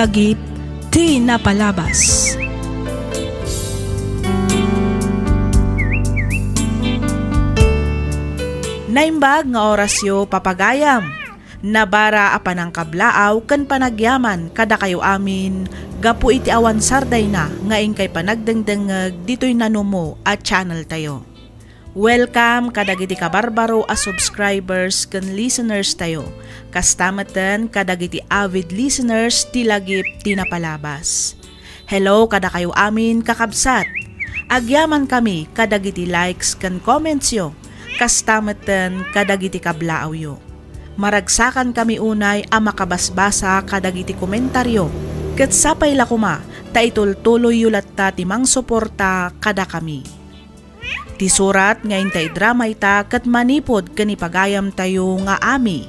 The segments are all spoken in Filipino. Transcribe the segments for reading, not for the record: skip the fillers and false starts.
Agip, di napalabas. Naimbag nga orasyo papagayam. Nabara apan ang kablaaw kan panagyaman kada kayo amin. Gapu iti awan sarday na ngayon kay panagdengdengeg dito'y nanumo at channel tayo. Welcome kadagiti kabarbaro a subscribers kan listeners tayo. Kastamatan kadagiti avid listeners ti lagip ti napalabas. Hello kada kayo amin kakabsat. Agyaman kami kadagiti likes kan comments yo. Kastamatan kadagiti kablaaw yo. Maragsakan kami unay a makabasbasa kadagiti komentaryo. Ket sapay lakuma ta itultuloy yulat ta timang suporta kada kami. Ti surat nga intay drama ita ket manipod kani pagayam tayo nga ami.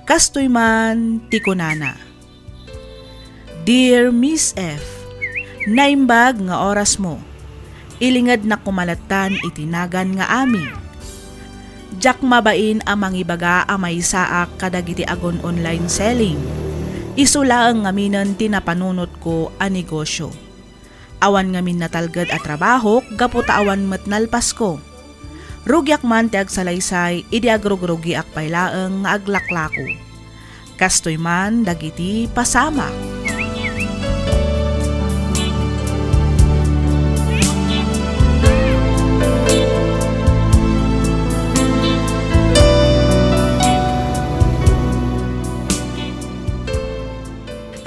Kastoy man ti kunana. Dear Miss F, naimbag nga oras mo. Ilingad na kumalatan itinagan nga ami. Jak mabain amang ibaga amay saak kadagiti agon online selling. Isulaang ngaminan tinapanunot ko a negosyo. Awan ngamin natalgad at trabaho, gaputa awan matnalpas ko. Rugyak man ti agsalaysay, idi agrugrugi akpaylaeng nga aglaklako. Kastoy man dagiti pasama.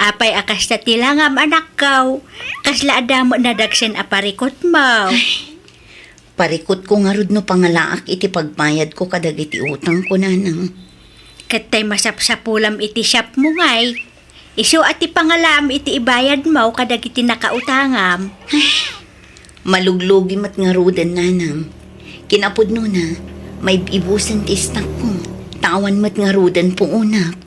Apay akas na tilangam anak kaw. Kasla adamo na dagsen aparikot mo. Parikot ko nga rod no pangalaak iti pagbayad ko kadagiti utang ko nanang. Katay masapsapulam iti shop mo ngay. Isu ati pangalam iti ibayad mo kadagiti nakautangam. Maluglugi mat nga roden nanang. Kinapod no na, may ibusan ti stock ko. Tawan mat nga roden po unak.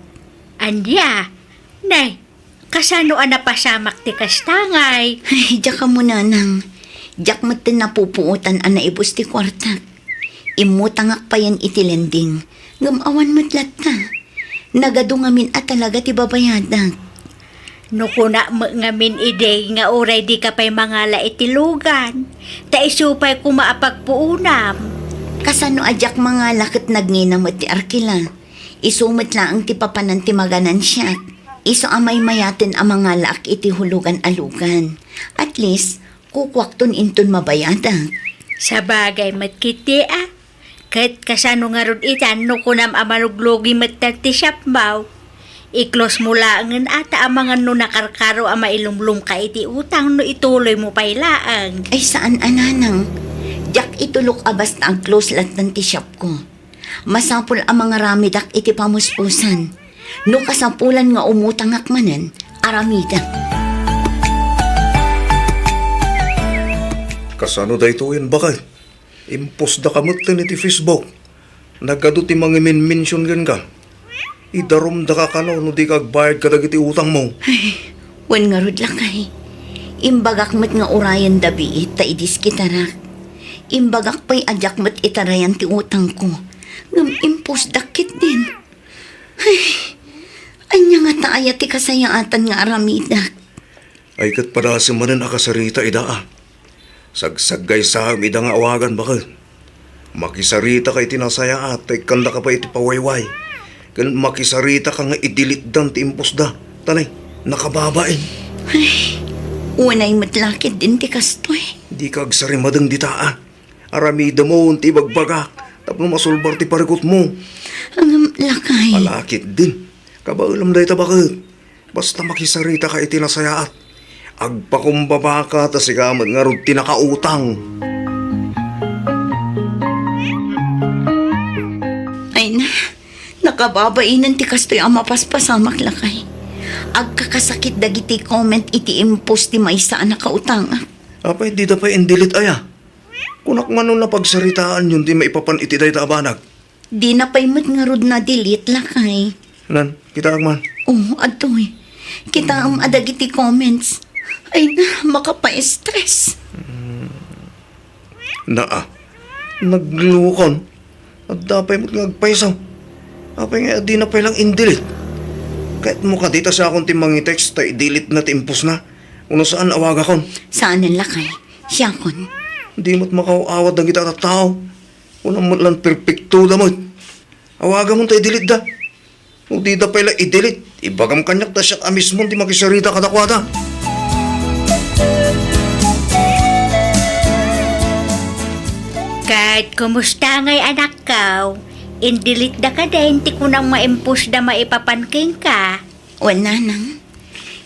Andya, nay, kasano napasamak ti kastangay? Ay, diyak ka mo nanang. Diyak mat din napupuutan ana ibus ti kwartak. Imutangak pa yan iti lending. Ngamawan mat latta. Nagado ngamin at talaga ti babayadak. Nukuna mo ngamin ide nga uray di ka pa'y mangala itilugan. Ta isupay kumaapagpuunam. Kasano adyak mga lakit nagninamot ti arkila. Isumat lang ti papanan ti maganan siya. Iso amay mayatin ang mga laak iti hulugan alugan. At least, kukwakton inton mabayada. Sa bagay matkiti Kahit kasano nga rod itan no kunam amaluglogi matagti shop baw. I-close mo laangan ata ang mga no nakarkaro ama ilumlum ka iti utang no ituloy mo pailaang. Ay saan ananang? Diyak itulok abas na ang close lat ng ti shop ko. Masapul ang mga ramidak iti pamuspusan. No kasampulan nga umutangak manen, aramida. Kasano da ito yan bakay? Impos da kamot iti Facebook. Nagado ti mga mention gan ka. Idarom da ka kano no di kagbayad ka dagiti utang mo. Ay, wan nga rod lakay. Imbagak mat nga urayan dabi ta idis kitarak. Imbagak pa'y adyak mat itarayan ti utang ko. Ngam impos dakit din. Ay, anya nga taaya ti kasayaatan nga aramidak. Ay kat padasi manen akasarita ida Sagsagay sa ida nga awagan bakal. Makisarita kay tinasaya ay kanda ka pa iti pawayway. Kan makisarita ka nga idilit dan ti impos da. Tanay, nakababain. Ay, unay matlakid din ti kastoy. Di kag sarimadang dita Aramida mo ti bagbaga. Tapno masulbar ti parikot mo. Ang lakay. Malakit din. Kabaulam dahi tabakit. Basta makisarita ka iti nasayaat. Agpakumbaba ka ta si kamad nga rod tinakautang. Ay na, nakababainan ti kastoy ang mapaspasamak lakay. Agkakasakit dagiti comment iti impos ti maysa ang nakautang. Apay, di da pa indilit aya. Kunak man na pagsaritaan yun di maipapan iti dahi taabanag. Di na paimot nga rod na delete lakay. Nan, kita agman. Oo, adoy. Kita ang adagiti comments. Ay na, makapa-stress. Naglukon. At dapay mo't ngagpaisaw. Apay nga di na pailang indilit. Kahit mo ka dita sa akong timang text, tay delete na timpos na. Uno saan awaga kon? Saan ang lakay? Siya kon. Di mo't makauawad ng kita at tao. Unang mo lang perfecto da mo. Awaga mo tay delete da. Kung di da pala i-delete, ibagam kanyak da siya amis mo, di makisarita kadakwada. Kahit kumusta ngay anak ka, indilit da ka din, ti ko nang maimpus da maipapanking ka. Wala nang.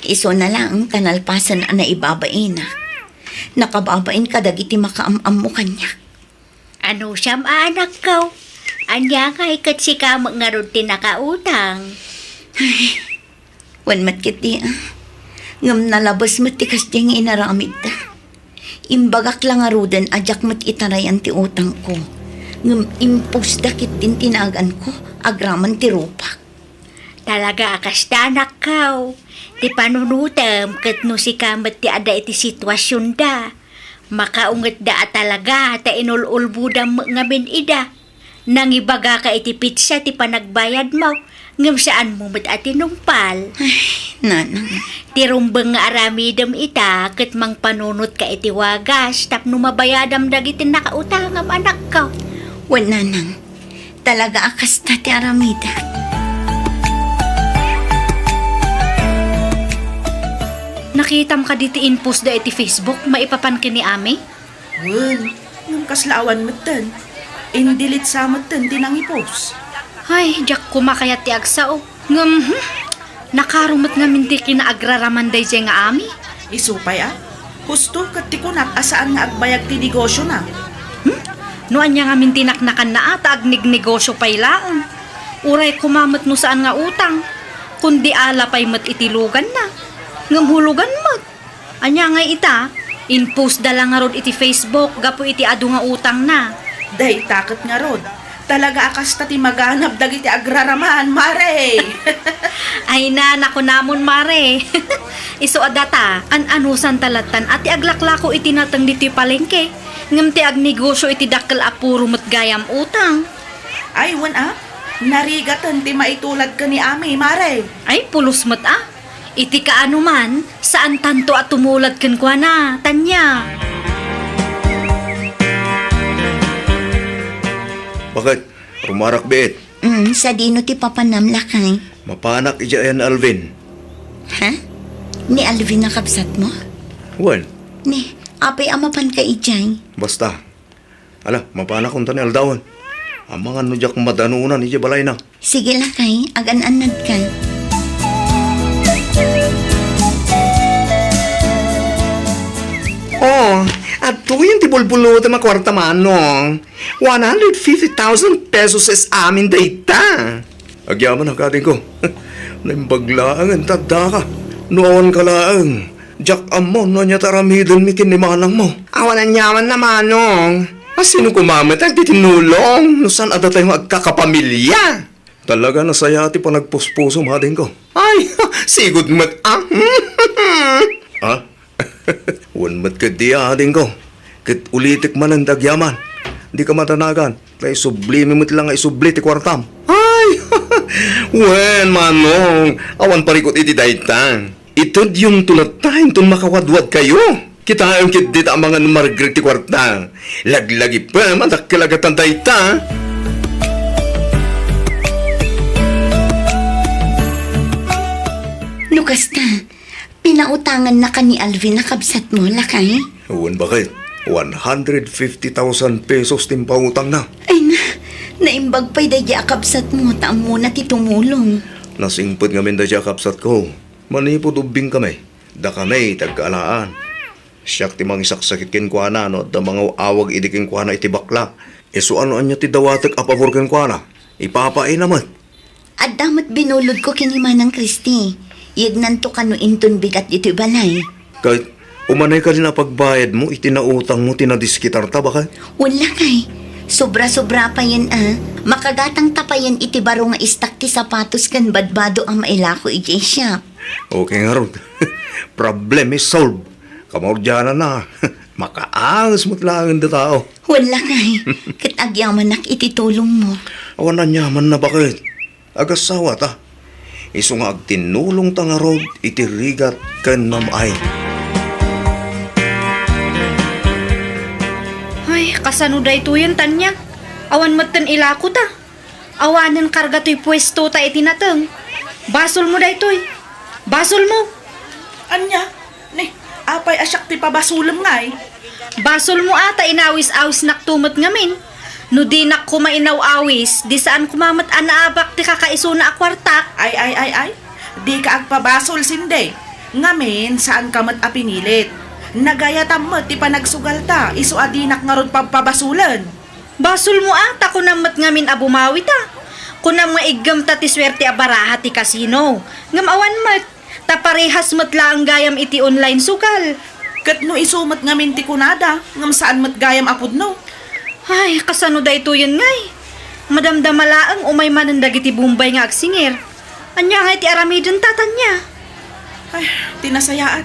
Iso na lang kanalpasan na naibabain na. Nakababain ka dagiti makaamam mo kanya. Ano siyam anak ka? Anya nga ikat si ka nga ron tinakautang. Wan matkit di Ngam nalabas mo tikas diyang inaramid ta. Imbagak lang arudan ajak mo't itarayan ti utang ko. Ngam impus dakit din tinagan ko agraman ti rupak. Talaga akas da anak ka. Ti panunutam kat no si kamat ti ada iti sitwasyon da. Makaungat da talaga ta inululbudam nga ida. Nang ibaga ka iti pizza ti panagbayad mo. Ngam saan mo mat ati numpal. Nanang. Ti rumbeng nga aramidam ita kat mang panunot ka iti wagas tapno mabayadam dagiti nakautangam anak ka. Wan nanang. Talaga akas ta ti aramida. Nakitam ka diti inpost da iti Facebook maipapan kini ami? Wen, ngam kaslaawan matan. Indilit sa matan tinang ipos. Ay, jak kumakayat ti agsao. Ngam, nakarumat nga minti kinaagraraman day siya nga ami. Isupay Husto kat ti kunat asaan nga agbayag ti negosyo na. Noan niya nga minti naknakan na ata agnig negosyo pay laon. Uray kumamat no saan nga utang. Kundi ala pay mat itilugan na. Ngam hulugan mat. Anya nga ita, inpost da lang nga rod iti Facebook, gapo iti adu nga utang na. Day takot nga rod. Talaga akas ta ti maganap dagiti agraraman, mare. Ay na, naku namon mare. Iso adata, an-anusan talatan at ti aglaklako iti natang diti palengke. Ngam ti agnegosyo iti dakkel apuro mat gayam utang. Ay, wan narigatan ti maitulad ka ni Ami, mare. Ay, pulos mat Iti kaano man, saan tanto at tumulad kan kwa na, tanya. Bakit? Rumarak beet. Sa dino ti papanam lakay. Mapanak ija yan Alvin. Ha? Ni Alvin na kapsat mo? Well, Ni, apay amapan ka ijay. basta. Ala, mapanak kung tani aldawan. Ang mga nudyak madanunan ija balay na. Sige lakay, agan-anad ka. Oh, at tuwing ti bulbulo ti makwarta manong. 150,000 pesos is amin data. Agyaman na kating ko. Naimbaglaang ang tagda ka. Noon ka laang. Jack amon no niya taramidon mi kinimanang mo. Awanan yaman na manong. Sino kumamit ang titinulong? Nusan ada tayong agkakapamilya? Talaga nasaya ti panagpuspuso mating ko. Ay, sigod mat Ha? Unmat ka di ating ko. Kit ulitik man ang dagyaman. Di ka matanagan. Kaya sublime mo't lang nga isubli ti kwartam. Ay, wen manong. Awan parikot iti daytan. Itod yung tulad tayong tun makawadwad kayo. Kita ang kit dita ang mga numargrig ti kwarta. Laglagi pa, matakilagatan dayta. Lukasta, pinautangan na ka ni Alvin na kabsat mo, lakay? Uwan bakit? 150,000 pesos timpautang na. Ay na, naimbag pa'y dadya kabsat mo, taam muna ti tumulong. Nasingpot nga min da siya kapsat ko. Manipod ubing kami. Da kami tagkaalaan. Siyak ti mga isaksakit kin kwa na no. Da mga awag idikin kwa na iti bakla. So ano anya ti dawatek apabor kin kwa na. Ipapain naman. At damat binulod ko kinimanang Kristi. Yagnan to kano inton bigat dito balay. Kahit umanay ka din na pagbayad mo, itinautang mo, tinadiskitar ta baka? Wala kay. Sobra-sobra pa yan Makagatang tapayan iti baro nga istak ti sapatos kan badbado ang mailako iti shop. Okay nga ron. Problem is solved. Kamordyanan na. Makaangas mo't lang ang tao. Wala kay. Katagyaman nak iti tulong mo. Awan na nyaman na bakit? Agasawa ta. Isu nga agtinulong tangarod itirigat ken mamay. Ay, kasano da ito yun, Tanya? Awan matan ilako ta. Awanan karga to'y pwesto ta itinatang. Basol mo da ito'y. Basol mo. Anya, ni, apay asyak ti pabasulam nga eh. Basol mo ata inawis-awis naktumot ngamin. No di nak kumainaw-awis, di saan kumamat anaabak ti kakaiso na akwartak. Ay. Di ka agpabasol sinde. Ngamin, saan ka mat apinilit? Nagayatam mo, ti panagsugal ta. Isu adinak nga rod pabasulan. Basol mo ata kunamat ngamin abumawi ta. Kunam nga igam ta ti swerte abaraha ti kasino. Ngam awan mat, taparehas mat lang gayam iti online sugal. Kat no isumat ngamin ti kunada, ngam saan mat gayam apod no. Ay, kasano da ito yun ngay. Madamdamalaang umay manan dagiti bumbay nga agsingir. Anya nga iti aramidon tatanya. Ay, tinasayaat.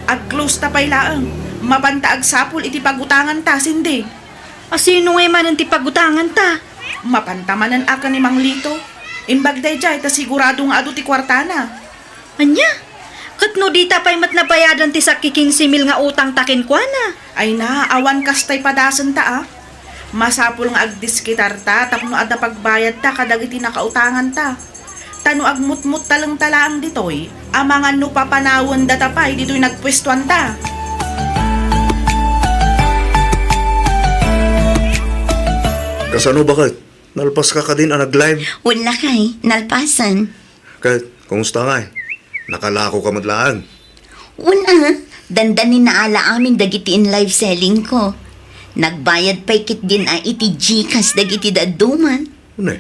Ag-close ta pay laang. Mapanta agsapul iti pagutangan ta, sindi. Asino ngay manan ti pagutangan ta? Mapantamanan akan ni Mang Lito. Imbag day jay, ta sigurado nga ado ti kwartana. Anya? Katno di tapay mat nabayadan ti sakiking simil nga utang takin kwa na. Ay na, awan kastay padasan ta ah. Masapul nga agdiskitar ta, tapno ada pagbayad ta, kadagiti nakautangan ta. Tano agmutmut talang talaang ditoy, amangan no papanawon datapay, dito'y nagpwestuan ta. Kasano bakit? Nalpas ka din ang nag-live? Wala kay, nalpasan. Kat, kumusta nga eh? Nakalako ka madlaan. Una, dandanin na ala amin dagiti in live selling ko. Nagbayad pa'y kit din iti Gcash dagiti daduman. Une,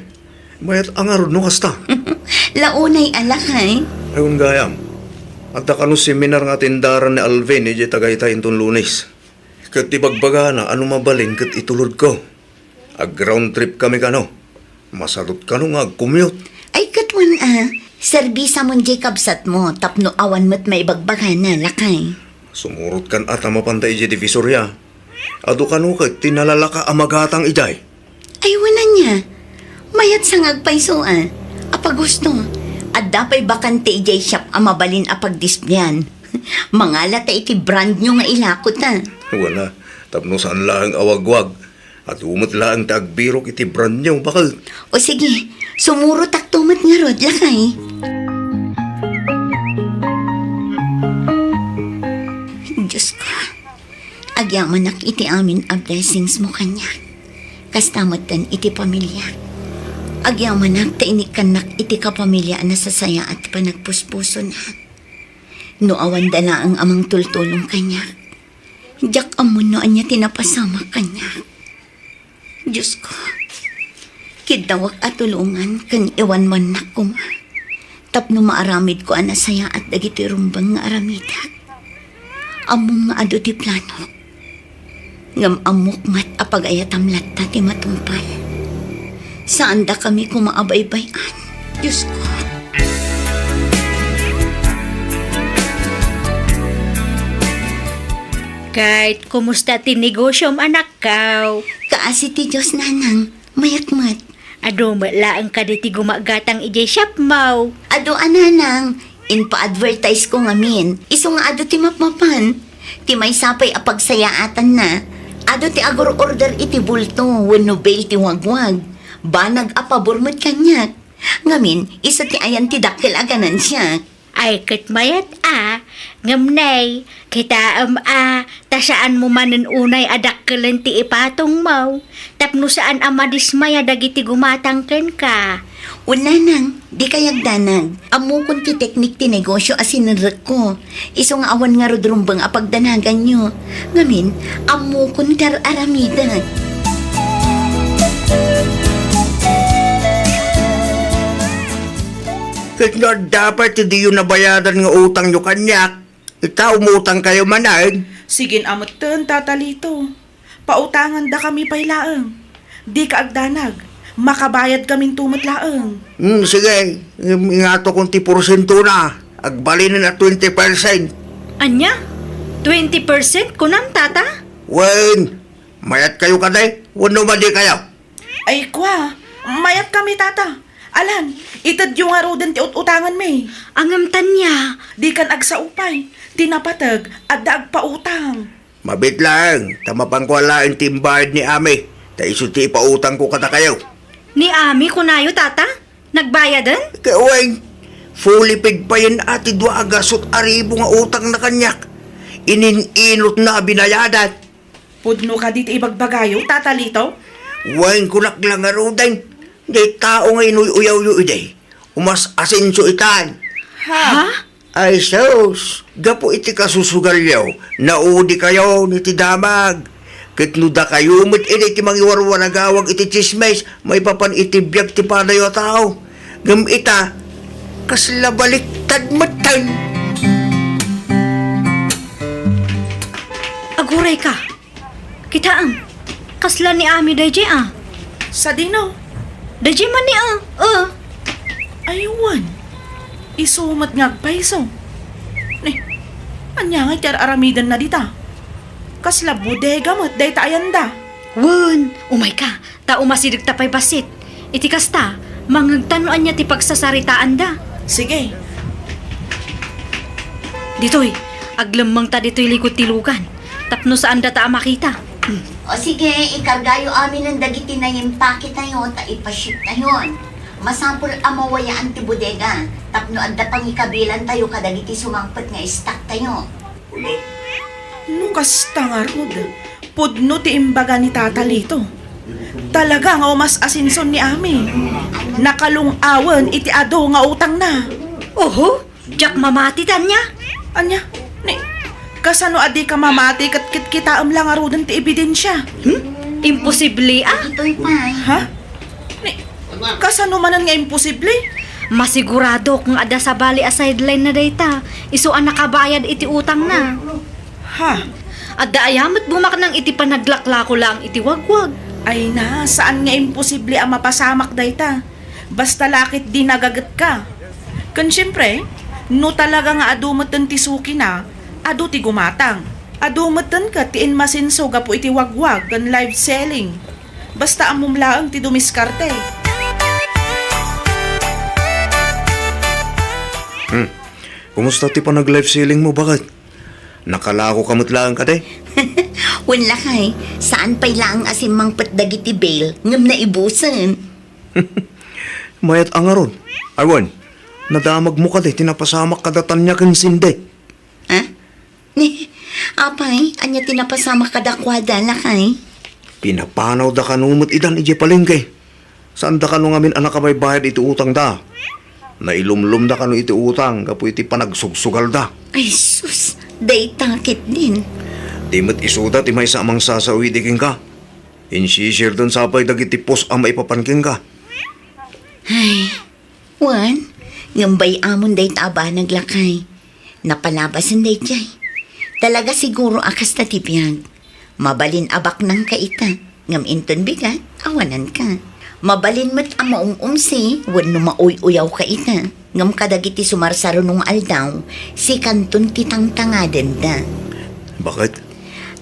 mayat ang arod no kasta. Launay ala kay. Ayun gayam. Agda kano seminar nga tindaran ni Alvin, iti tagaytay inton Lunes. Kat ibagbaga na ano mabaling kat itulod ko. Ag-ground trip kami kano. Masarot kano nga ag-commute. Ay katwan serbisa mon Jacob sat mo, tapno awan mo't may bagbagan na lakay. Sumurot kan at mapantay iti divisorya. Ado kano kat tinalalaka amagatang iday. Ay wala niya. Mayat sang agpaysoan. Apa gusto. At dapay bakante ijay shop amabalin apag-displayan. Mangala ta iti brand nyo nga ilakot ta. Wala. Tapno saan lang awagwag. At umot lang tagbirok iti brand niyo. Bakal. O sige, sumuro taktumat nga rod lakay. Diyos ko, agyaman nak iti amin a blessings mo kanya. Kastamatan iti pamilya. Agyaman nak tainikan nak iti kapamilya na sasaya at panagpuspuso na. No awan dala ang amang tultulong kanya. Diyak amon no anya tinapasama kanya. Diyos ko, kidawak at tulungan kan iwan man na kuma. Tapno maaramid ko anasaya at dagiti rumbang nga aramida. Among nga ado ti plano. Ngam amok mat apagayatam latta ti matumpal. Saan da kami kumaabaybayan? Diyos ko. Kahit kumusta ti negosyom anak kaw. Kaasi ti Diyos nanang, mayat-mat. Ado malaang ka di ti gumagatang ijay shop maw. Ado ananang, inpa-advertise ko ngamin. Iso nga ado ti mapmapan. Ti may sapay apagsayaatan na. Ado ti agor order iti bulto, wenno bail ti wagwag. Banag apabor mo't kanyak. Ngamin, isa ti ayan ti dakil aganan siya. Ay kat mayat ngamnay, kita tasaan mo manen unay adak kalen ti ipatong maw. Tapno saan amadismaya dagiti gumatangken ka. Una nang, di kayagdanag. Amo kun ti teknik ti negosyo asinarek ko. Iso nga awan nga rodrumbang apagdanagan nyo. Ngamin, amo kun dar aramida. Kahit nga dapat hindi yun nabayadan nga utang nyo kanyak. Ikaw umutang kayo manag. Sigin amot ten, tatalito. Pautangan da kami pay laang. Di ka agdanag. Makabayad kaming tumat laang. Sige, ingato kong ti porsyento na. Agbalinin na 20%. Anya? 20% kunam tata? Wen, mayat kayo kaday. Wano ba di kayo? Ay kwa, mayat kami tata. Alan, itad yung nga rodan ti utangan me. Angamtan niya. Di kan agsaupay, tinapatag, at daag pautang. Mabit lang, tamapang ko alain timbard ni Ami. Ta isuti pautang ko kata kayo. Ni Ami kunayo tata? Nagbayadan? Kaweng, fully paid pa yan ati dua agasot aribo nga utang na kanyak. Ininilot na binayadan. Pudno ka dito ibagbagayo, tatalito? Wain kunak lang nga rodan. Di tao nga inuyaw yu iday. Umas asinso itan. Ha? Ay sus, gapo iti kasusugalyaw. Naudi kayo ni ti damag. Kitnuda kayo mit iti ti mangiwarwanagawag iti chismes. May papan iti biyag ti panayo tao. Gam ita, kasla baliktad matan. Aguray ka. Kitaang. Kasla ni Ami dayjay Sa dino? Dayjay man ni Aywan. Isumat nga agpaiso. Anya nga iti aramidan na dita. Kasla bodega mo't day taayanda. Wen, umay ka. Ta umasidig tapay basit. Iti kasta, mangagtanuan niya ti pagsasaritaan da. Sige, Ditoy, aglamang ta ditoy likod tilugan. Tapno saan da ta makita. O sige, ikargayo amin ng dagiti na yung packet na yun, ta ipaship na yun. Masampol amawayaan ti bodega, tapno adda pang ikabilan tayo kadagiti sumangpet nga stock tayo. nukas tangarod. Pudno ti imbaga ni tatalito. Talaga nga umas asinson ni Ami. Nakalungawan iti ado nga utang na. Oho, jak mamati tan niya. Anya, kasano adi ka mamati kat kitaam lang arudan ti ebidensya. Imposible Ito'y pay. Ha? Kasano manan nga imposible? Masigurado kung ada sa bali a sideline na dayta. Isuan nakabayad iti utang na. Ha? Adda ayamat bumak nang iti panaglaklako lang iti wagwag. Ay na, saan nga imposible ang mapasamak dayta? Basta lakit di nagagat ka. Kan syempre, no talaga nga adumatan ti suki na, adu ti gumatang. Adumatan ka ti inmasinso gapo iti wagwag kan live selling. Basta amumlaang ti dumiskarte. Kumusta ti pa nag-live selling mo? Bakit? Nakalako kamot lang ka de. Wala kay, saan pa'y lang asin mangpet dagiti bail, ngam na ibusan. Mayat ang aron. Aywan, nadamag mo ka de, tinapasamak kadatan niya kan sinde. Ha? Ni, apay, anya tinapasama kadakwada na kay. Pinapanaw da kanumot idan ije palengke. Saan da kanu ngamin anak kamay bayad iti utang da? Nailumlum da kanu iti utang, kapo iti panagsugsugal da. Ay sus, day takit din. Di mat isuda ti may samang sasawidiking ka. Insisir dun sapay dagiti pos ang maipapanking ka. Ay, Juan, ngambay amon day taba naglakay. Napalabasan day jay. Talaga siguro akas na tipyag. Mabalin abak ng kaita. Ngam inton bigat, awanan ka. Mabalin mat amaong umsi, wan no mauy-uyaw kaita. Ngam kadagiti sumarsaro nung aldaw, si kanton titang tangaden da. Bakit?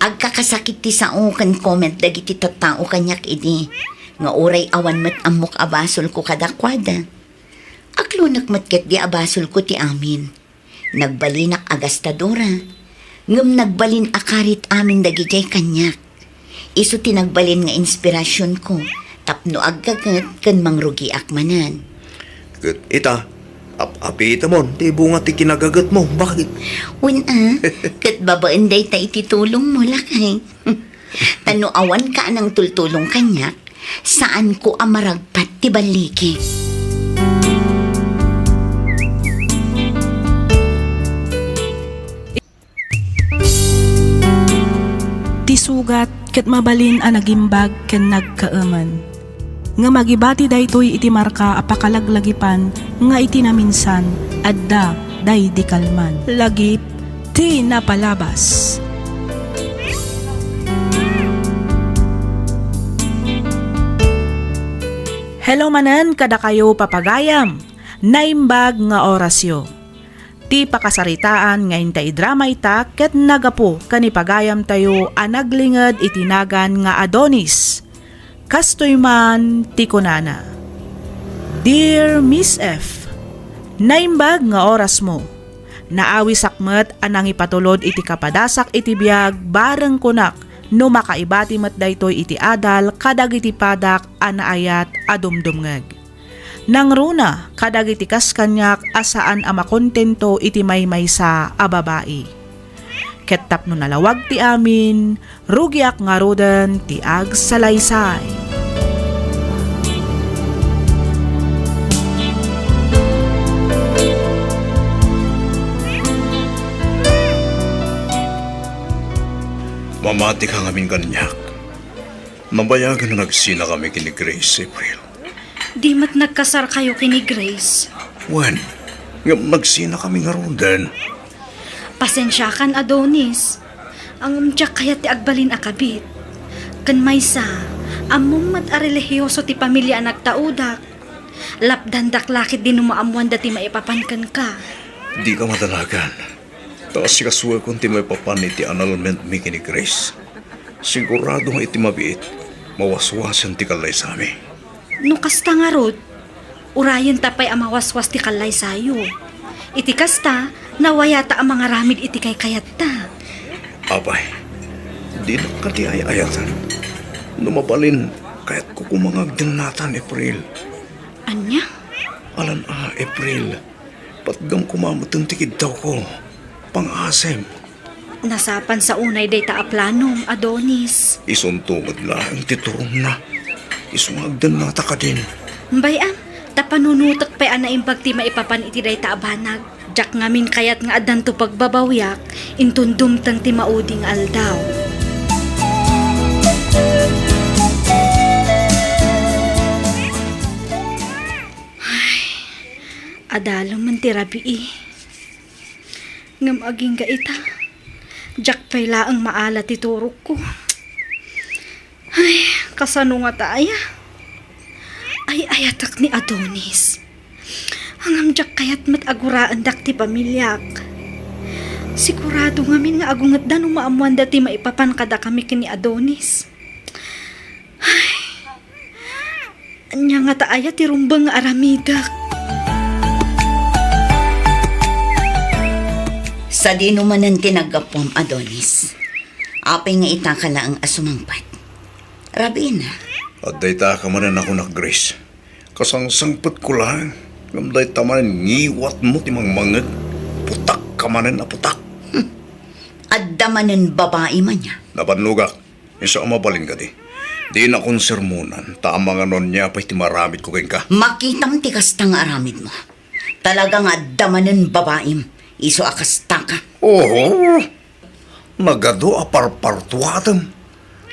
Agkakasakit ti sao kan comment dagiti tattao kanyak idi. Nga oray awan mat amok abasol ko kadakwada. Aklunak matket di abasol ko ti amin. Nagbalinak agastadora. Ngam nagbalin akarit amin dagijay kanyak. Isu tinagbalin nga inspirasyon ko. Tapno aggagat kan mangrugi akmanan. Ita, apita mo, ti bunga ti kinagagat mo. Bakit? Kat babaan day ta ititulong mo lakay. Tano awan ka ng tultulong kanyak, saan ko amaragpat ti baliki. Ti sugat ket mabalin a nagimbag ken nagkaaman. Nga magibati daytoy iti marka apakalaglagipan nga iti naminsan adda day di kalman. Lagip ti napalabas. Hello manen kada kayo papagayam. Naimbag nga orasyo. Ti pakasaritaan nga intay drama ita ket nagapo kanipagayam tayo anaglinged itinagan nga Adonis. Kastoy man ti kunana. Dear Miss F, naimbag nga oras mo. Naawi sakmet anang ipatulod iti kapadasak iti biyag bareng kunak no makaibati met daytoy iti adal kadag iti padak anaayat adumdumngeg. Nang runa kadag iti kaskanyak asaan a makontento iti maymaysa a babae. Ket tapno nalawag ti amin, rugiak nga roden ti agsalaysay. Mamati ka ngamin kanyak. Nabayagan na nagsina kami kini Grace, April. Di mat nagkasar kayo kini Grace. Wen, nga nagsina kami nga ron din. Pasensya kan Adonis. Ang umtyak kaya ti agbalin akabit. Kan maysa, among mat a relihiyoso ti pamilya nagtaudak. Lapdandak lakit din umaamuan dati maipapankan ka. Di ka madalagan. Taas si kasuwa kung ti may papan iti annulment mi kini Grace. Sigurado nga iti mabiit, mawaswasan ti kalay sa amin. No kasta nga rod, urayan tapay ang mawaswas ti kalay sayo. Iti kasta, nawayata ang mga ramid iti kay kayat ta. Abay, di na ka ti ayayatan. Numabalin, kaya't kukumangag din natan, April. Anya? Alan April, patgam kumamutang tikid daw ko. Pang-asem, Nasapan sa unay day ta aplanong, Adonis. isuntungod na ang titurong na. Isungagdan nata ka din. Bayam, tapanunutak pa'y anaimbag ti maipapan iti day ta abanag. Jak ngamin kayat nga adan to pagbabawyak, intundumtang ti mauding aldaw. Ay, adalo man ti rabi ngam aging ka ita. Jak pa'y laang maala ti turok ko. Ay, kasano nga taaya? Ay ayatak ni Adonis. Hangam jak kayat mataguraan dak ti pamilyak. Sigurado ngamin nga agungat dan umaamuan dati maipapan kada kami kini Adonis. Ay, anya nga taaya ti rumbang nga aramidak. Sa di numanan tinagapom, Adonis. Apay nga itaka na ang asumangpat. Rabina, At dayta ka manan ako na Grace. Kasangsangpot ko lang. Ngam dayta manan ngiwat mo timang mangag. Putak ka manan na putak. addamanen babae man niya. Napanlugak, isa mabalin ka di. Di na kong sermonan, taang non niya pa'y timaramit ko kain ka. Makitam ti kastang aramid mo. Talagang addamanen babaim. Iso akasta ka. Oo, nagado aparpartuatam.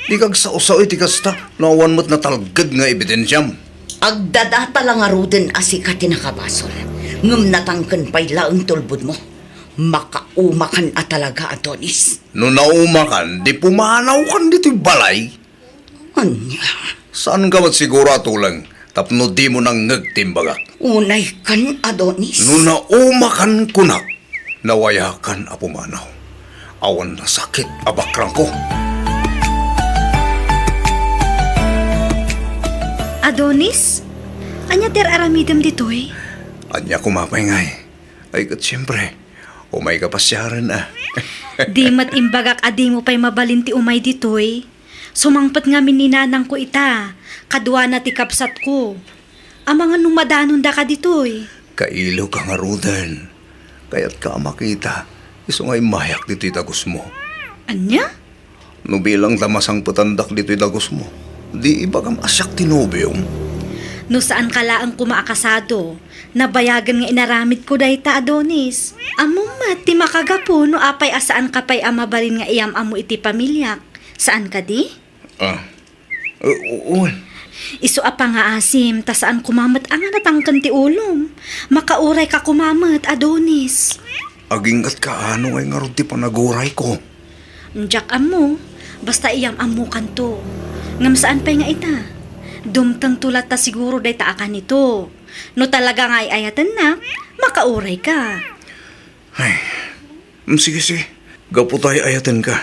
Di kag sa-usaw iti kasta, nawan mo't natalgad nga ebidensyam. Agdadata lang aruden asika tinakabasol. Ngum natangken pa'y laang tulbud mo. Makaumakan at talaga, Adonis. No naumakan, di pumanaw kan dito'y balay. Anya, Saan ka ba't siguro atulang? Tapno di mo nang ngagtimbagak. unay kan, Adonis. No naumakan kunak, nawayakan a pumanaw. Awan na sakit abakrang ko. Adonis? Anya ter aramidam ditoy? Anya kumapay ngay. Ay kat siyempre, umay kapasyaran ah. Di mat imbagak adi mo pa'y mabalinti umay ditoy. Sumangpat nga mininanang ko ita. Kadwa na ti kapsat ko. Ang mga numadanon da ka ditoy. Kailo ka nga rudan. Kaya't ka makita, iso nga'y mayak dito'y dagos mo. Anya? No bilang damasang patandak dito'y dagos mo, di iba kam asyak tinubyong. No saan ka laang kumaakasado? Nabayagan nga inaramid ko dayta, Adonis. Amo mat, ti makagapo no apay asaan ka pa'y amabalin nga iyam amo iti pamilyak. Saan ka di? Oo. Iso apa nga asim, ta saan kumamat ang natangkan ti ulom. Makauray ka kumamat, Adonis. Agingat ka ano ay nga ron ti panaguray ko. Njak amo, basta iyam amo kanto. Ngam saan pa'y nga ita? Dumtang tulat ta siguro day ta akan ito. No talaga nga ayatan na, makauray ka. Ay, sige. Gapo tayo ayatan ka.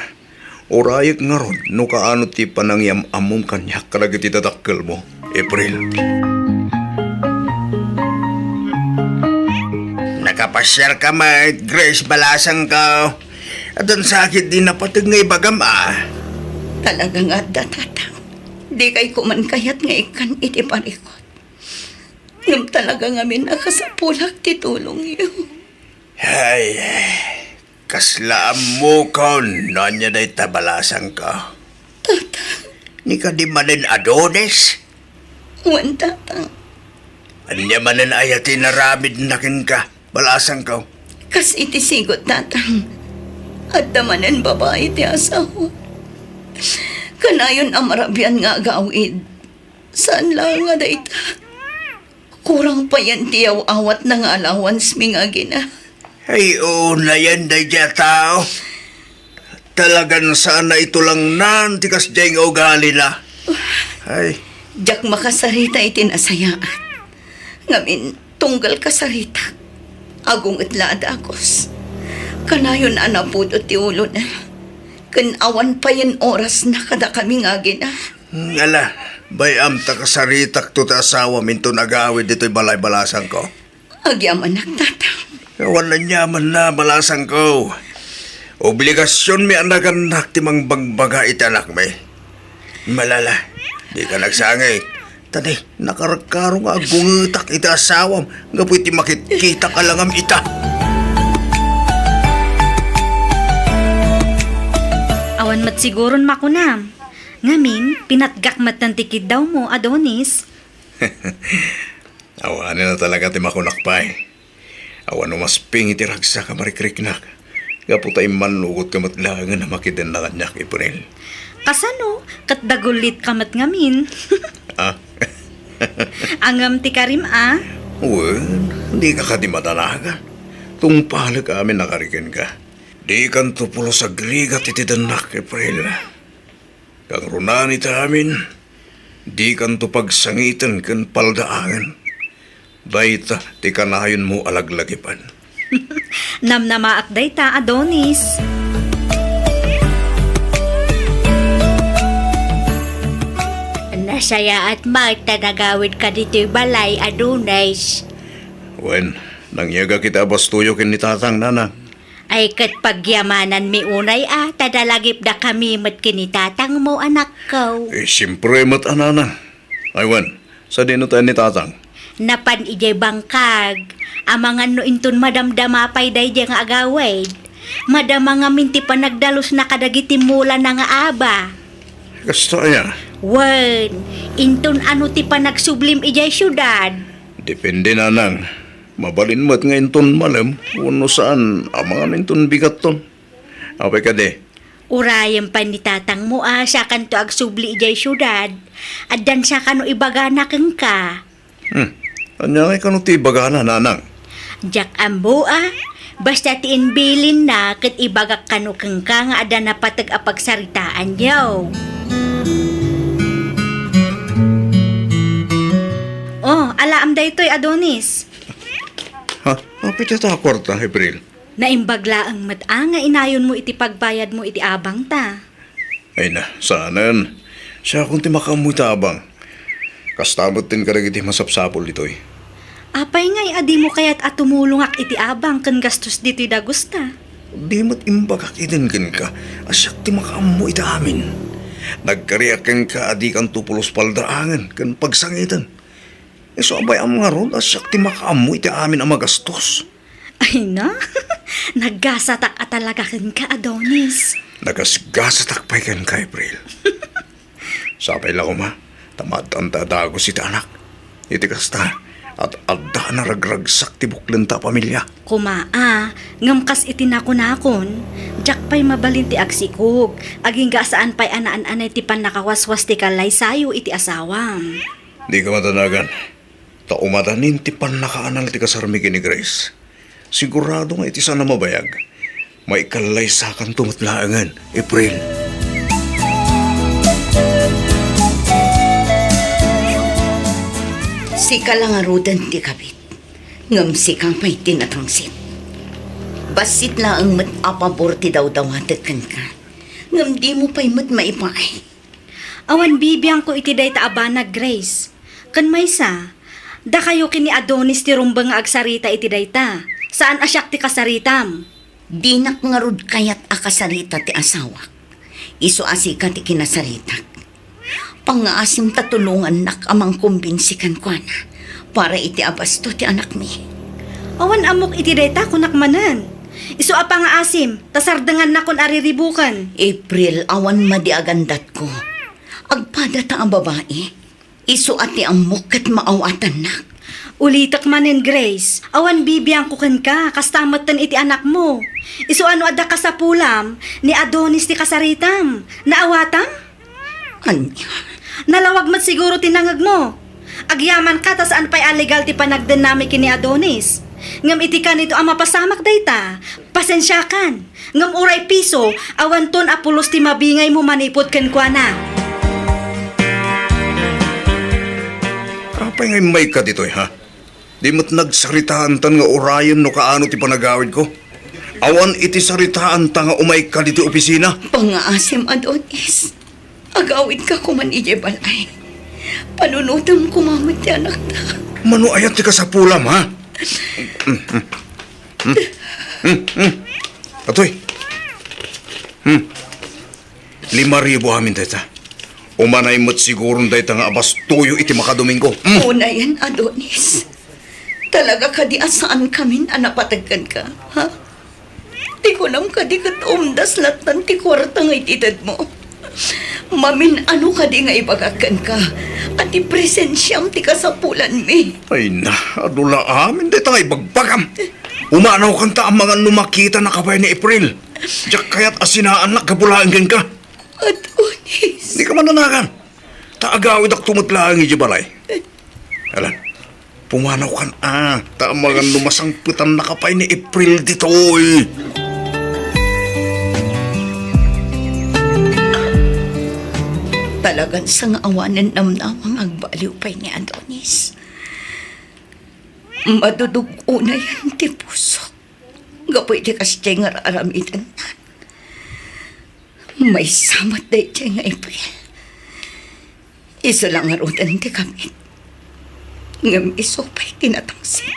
Orayag nga ron, no kaano ti panangyam among kanyak kalagit itadakkel mo, April. Mapasyal ka mat, Grace, balasang ka. At ang sakit din na patag nga ibagam Talaga nga da, tatang. Di kay kuman kayat nga ikan iti parikot. Ngam talaga nga minakasapulak ti tulong iyo. Ay, kaslaam mo ko, nanya day tabalasang ka. Ni ka di manin Adonis? Wan, tatang. Anya manin ayatin na ramid nakin ka, balasang ka. Kas iti sigot, tatang. At damanan babae ti asawa. Kanayon amarabian nga gawid. Saan lang nga dayta? Kurang pa yan tiyaw awat ng allowance mi nga gina. Ay, na yan day dya tao. Talagan sana ito lang nan, tikas dyan nga ugali na. Ay, Jak makasarita iti nasayaan. Ngamin, tunggal kasarita. Agong itlada akos. Kanayon anapudot ti ulo na. Kanawan pa yan oras na kada kami nga gina. ala, bayam ta kasaritak to ta asawa minto nagawid dito'y balay-balasan ko. Agyaman nagtatang. Wala nyaman na balasan ko. Obligasyon mi anak-anak ti mang bagbaga iti anak may. Malala, di ka nagsangit. Tani, nakaragkaro nga agungitak iti asawam. Nga po iti makikita ka langam ita. Awan mat siguron makunam. Ngamin, pinatgak mat ng tikid daw mo, Adonis. Awanin na talaga ti makunakpay. Awan no mas ping iti ragsa ka marikriknak. Nga po tayo manugot ka matlangan na makidan na kanyak April. Kasano, katdagulit ka mat ngamin. Ah? Angam ti karim Well, hindi ka di madalagan. Tung pahalag amin nakarikin ka. Di kan tupulo sa grigat iti danak, April. Kang runan iti amin, di kan to pagsangitan kan paldaangan. Dayta, ti kanayon mo alaglagipan. Namnamaak day ta, Adonis. Nasaya at magtanagawid ka dito'y balay, Adonis. Wen, nangyaga kita bastuyo kin ni tatang nana. Ay kat pagyamanan mi unay tadalagip da kami mat kinitatang mo anak ko. Siyempre mat anana. Ay wen, sa dino tayo ni tatang. Napan ijay bangkag, amangan no inton madamdamapay day di nga agawid. Madama nga minti pa nagdalos na kadagiti mula na nga aba. Kasta ya. Wen, inton ano ti pa nagsublim ijay syudad. Depende na nang. Mabalin mo't nga inton malam, uno saan, amangan inton bigat ton. Apay ka de. Urayan pa ni tatang mo sa kanto agsubli ijay syudad. Addan sa kano ibagana kang ka. Anya ngay kano ti bagana nanang. Jak ambo basta tiinbilin na kat ibagak kano kang ka nga ada na patag apagsaritaan yaw. Oh, alaam da ito'y Adonis. Ha? Apay ta kwarta, April. Naimbagla ang nga inayon mo iti pagbayad mo iti abang ta. Ay na, saanan. Siya kung ti makamoy tabang. Kastamot din karag iti masapsapol dito'y. Apay nga'y adi mo kaya't atumulungak iti abang kan gastos diti da gusta. Di mo't imbagak iden ka, asyak ti makamoy ita amin. Nagkariak ka adi kan tupulos paldaangan, kan pagsangitan. So abay ang nga ron, asyak ti makamoy iti amin ang magastos. Ay na, naggasatak talaga kan ka, Adonis. Nagasgasatak pa'y kan ka, April. Sapay lang ko ma, tamad ang tadago si anak. Iti kasta, at adda na ragragsak ti buklan ta pamilya. Kumaa, ngamkas iti nakon, jak pa'y mabalin ti agsikog, aging gasaan pa'y anaan-anay ti pan nakawaswas ti kalay sayo iti asawam. Di ka matanagan, taumadanin ti pan nakaanal ti kasarmigin ni Grace. Sigurado nga iti sana mabayag. May kalay sa kan tumatlaangan, April. Sika lang arudan ti kabit. Ngam sikang pa'y tinatangsit. Basit lang ang mat apabor ti daw-dawatat kan ka. Ngam di mo pa'y mat maipay. Awan bibiyang ko iti day taabana, Grace. Kan maysa, da kayo kini Adonis ti rumbang nga agsarita iti day ta. Saan asyak ti kasaritam? Di nakngarod kayat akasarita ti asawa. Isu asika ti kinasaritak. Pangaasim tatulungan nak amang kumbinsikan ko na para iti abasto ti anak mi. Awan amok iti deta kunak manan. Isu apa nga asim, tasardangan na kun ariribukan. April, awan madiagandat ko. Agpada ta ang babae. Isu ati amok kat maawatan nak. Ulitak manin, Grace. Awan bibiyang kukan ka, kastamatan iti anak mo. Isu ano ada ka sa pulam, ni Adonis ti kasaritam. Naawatam? Anya? Nalawag mat siguro tinangag mo. Agyaman ka, tas an pa'y alegal ti panagdan nami kini Adonis. Ngam iti ka nito ang mapasamak dayta. Pasensyakan. Ngam uray piso, awan ton apulos ti mabingay mo manipot ken kwa na. Apay ngay may ka dito'y ha? Di mo't nagsaritaan tan nga orayan no kaano ti panagawid ko. Awan iti saritaan ta nga umay ka dito opisina. Pangaasim, Adonis. Agawid ka kuman ije balay. Panunutam kumamit ti anak ta. Mano ayat ti ka sa pulam ha? Atoy. 5,000 amin dayta. Umanay mo't siguro dayta nga abas tuyo iti makadomingo. Una yan, Adonis. Talaga ka di asaan kami anapatagkan ka, ha? Di ko nam ka di kat umdas latan ti kwarta nga ititad mo. Mamin ano ka di nga ibagakan ka. At ipresensyam ti kasapulan mi. Ay na, adula amin dayta nga ibagbagam. Umanaw kanta ang mga numakita na kabay ni April. Diyak kaya't asinaan na kabulaan ka. Adonis. Di ka mananakan. Taagawid ak tumutlaang ijibalay. Alan, pumanaw kan mga lumasang putan na kapay ni April ditoy. Talagang sang awanan namnamang agbaliw pa'y ni Adonis. Madudugo na yan ti puso. Gapoy ti kasya nga aramitan na. May samat na iti nga April. Isa lang arutan ti kami. Ngam iso pa'y tinatangsin.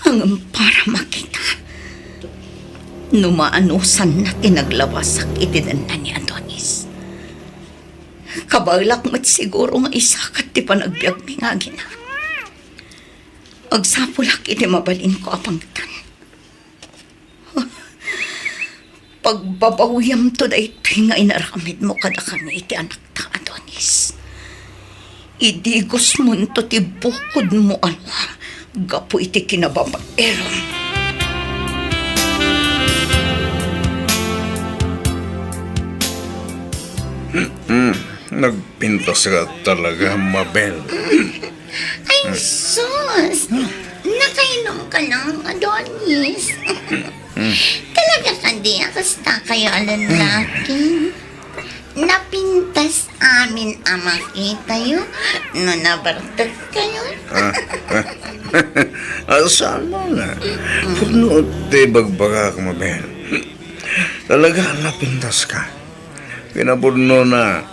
Hanggang para makita. Numaanusan na tinaglawasak itinan ni Adonis. Kabalak mat siguro nga isakat ti panagbiag mi nga gina. Agsapulak iti mabalin ko apangtan. Pagbabawiyam to da ito'y nga inaramid mo kada kami iti anak ta Adonis. Idigos mo to ti bukod mo ala. Gapo iti kinababaeron. Nagpintas ka talaga, Mabel. Ay, sus! Nakainom ka lang, Adonis. Talaga ka di, kasta kayo alalaki. Napintas amin ang makita yun. No nabartag kayo. Saan mo na? Puno te bagbaga ka, Mabel. Talaga napintas ka. Pinapudno na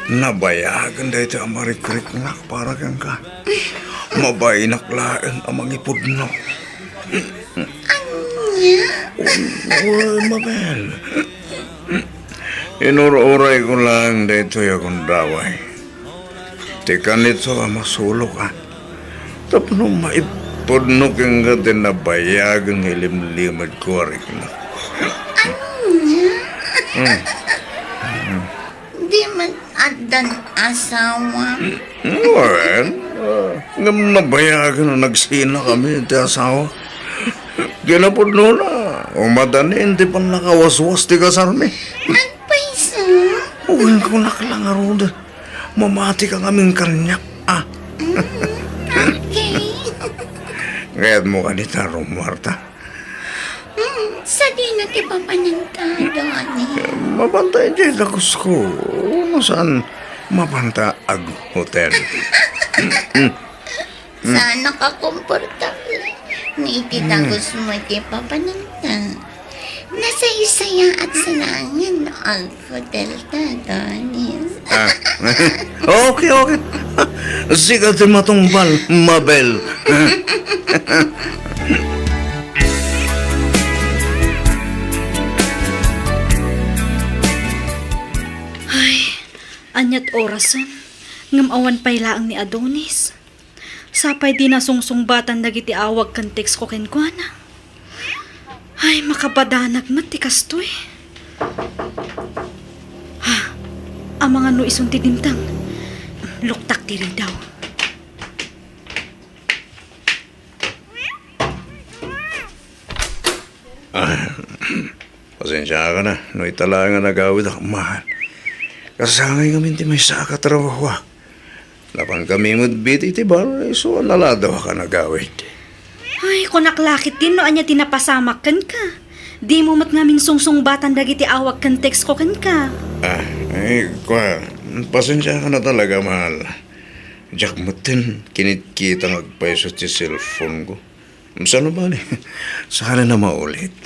nabayagan dahito ang marikrik nga para kang ka. Mabayinak laeng ang mangipudno. Uy, Mabel. Inuro-uray ko lang dito yung daway. Tika nito ang masulok ka. Tapos maipudno kang ka din nabayagang hilim-limad ko rin na. Di man adan asawa. Well, ngam nabayagan na nagsina kami iti asawa. Ginapudno na. Umadani, hindi pa nakawaswas ti kasarmi. Nagpaisa. Uwin ko nakalangarod. Mamati ka kaming kanyak. Okay. Ngayon mo kanita, Romuarta. Sa di na ti papanintado, ani. Mabantay dyan lakos ko. Saan mabanta ag hotel? Sana ka komportable. Ni ititagos mo ti papanintang. Nasa isaya at sanangan ang hotel ta, Adonis. Okay. Sigat matong bal, Mabel. Anyat orasan, ngam awan pay laang ni Adonis. Sapay di na sungsungbatan dagiti awag kan text ko kenkwana. Ay, makabadanag matikas to eh. Ha, ang mga no isunti dintang. Luktak diri daw. Pasensya ka na, no itala nga nagawid ako, mahal. Kasangay kami ti may saka trabaho. Lapan kami mudbit iti bar, so naladaw ka nagawid. Ay, kunaklakit din no anya tinapasamak kan ka. Di mo mat ngamin sungsungbatan dagiti awag kan text ko kan ka. Ay, kwa, pasensya ka na talaga, mahal. Diyak mo tin, kinit-kita magpaiso ti cellphone ko. Saan ba ni? Sana na maulit.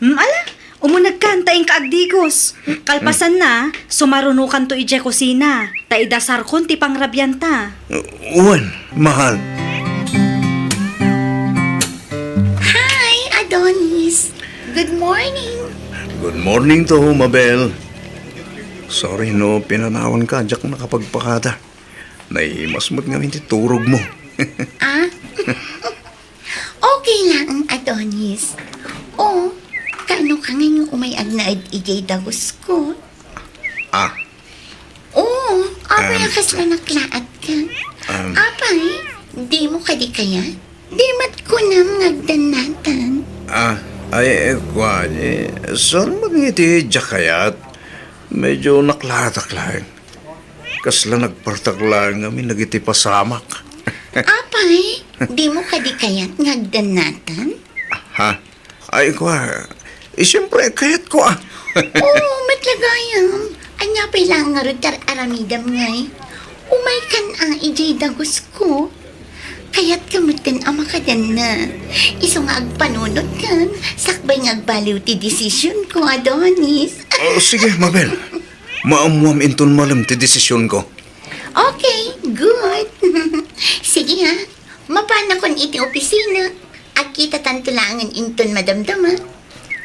Ala, umunag ka, taing kaagdigos. Kalpasan na, sumarunukan to ije kusina. Taidasar kon ti pangrabyanta. Uwan, mahal. Hi, Adonis. Good morning. Good morning to, Mabel. Sorry no, pinanawan ka, diyak nakapagpakada. Naihimasmat nga ti turog mo. Ah? Okay lang, Adonis. Oh, kano ka ngayon umayag na ijay dagos ko? Ah, Oo, apay akas na naklaat ka. Apay, di mo kadi kaya? Di mat ko na ngagdanatan. kwa, saan magngiti diyak kayat? Medyo naklatak lang. Kasla nagpartak lang kami nagiti pasamak. Apay, di mo kadi kaya ngagdanatan? Ha? Kwa, siyempre kayat ko Oo, matlagayam. Anya pa'y lang nga rin aramidam ngay. Umay kan ang ijay dagos ko. Kaya't kamutin ang makadan na. Iso nga agpanunod kan. Sakbay nga agbaliw ti desisyon ko, Adonis. Sige, Mabel. Maamuam inton malam ti desisyon ko. Okay, good. Sige ha, mapana kon iti opisina. At kita tantulangan inton madamdama.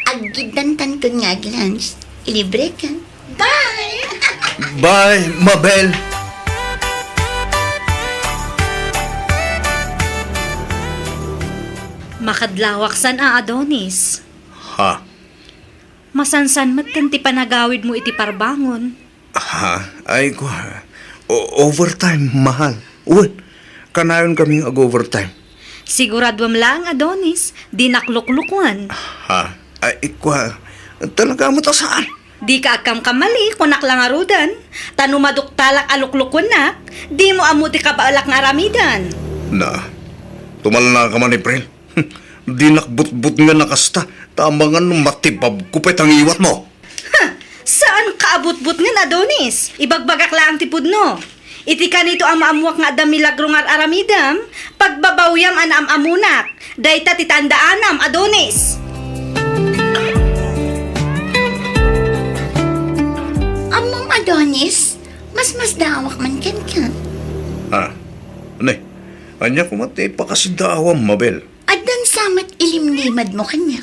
Aggidan tanton nga lunch. Ilibre ka. Bye! Bye, Mabel. Makadlawaksan ang Adonis. Ha? Masansan mat kan ti panagawid mo iti parbangon. Kwa. Overtime, mahal. Uwan, kanayon kaming ag-overtime. Siguradwam lang, Adonis. Di nakluklukwan. Kwa. Talaga mo ta saan? Di ka akam kamali, kunak lang arudan. Tanumaduk talak aluklukwan nak. Di mo amuti ka baalak nga aramidan. Na, tumal na ka man, April. Di nakbut-but nga nakasta. Tama nga nung matibab kupit ang iwat mo. Saan kaabot-but nga, Adonis? Ibagbagak lang tipud no. Iti ka nito ang maamuak nga adam milagro nga aramidam. Pagbabawyam an amunak. Dayta titandaanam, Adonis. Among Adonis, mas dawak man kan ka. Anay, anya kumati pa kasi daawam, Mabel. Adan samat ilimlimad mo kanya.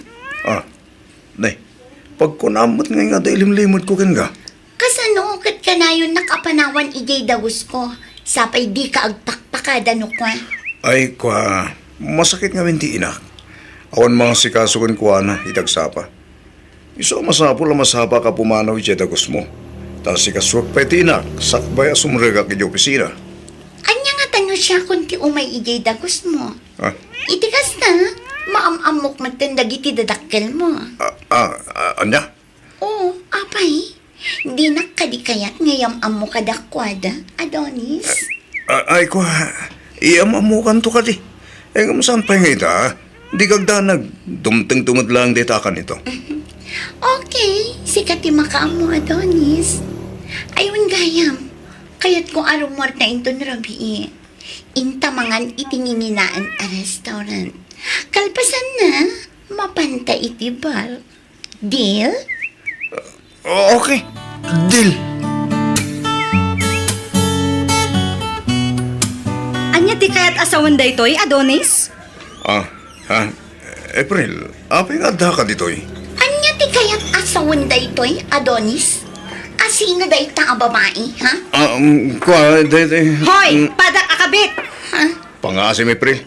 Nay, pag kunamot nga nga ilim-limod ko kanga. Kasano kat ka na yun nakapanawan ijay dagos ko. Sapay di ka agpakpakada no kwa. Kwa, masakit nga minti inak. Awan mga sikasukan ko na itagsapa. Iso masapula masapa ka pumanaw ijay dagos mo. Tas sikaswag pa iti inak, sakbay asumrega kiti opisina. Anya nga tanong siya kung ti umay ijay dagos mo. Itikas na, maamamok magtandag iti dadakkel mo. Anya? Oo, apay. Di nakadikayat ngayam amo kadakwada, Adonis. Kwa, iamamukan to ka di. Kamusan pa nga ita, di kagdanag, dumteng tumadlang dita ka nito. Okay, sikat ti makaamo, Adonis. Ayun gayam, kaya't kung arumor na inton rabi intamangan itininginaan a restaurant. Kalpasan na, mapanta iti bar. Deal? Okay, deal. Anya ti kayat asawan daytoy, Adonis? April, apay nga da ka ditoy. Anya ti kayat asawan daytoy, Adonis? Sino dayta ang babae, ha? Kwa, dede. Hoy, padak akabit! Pangasi, April.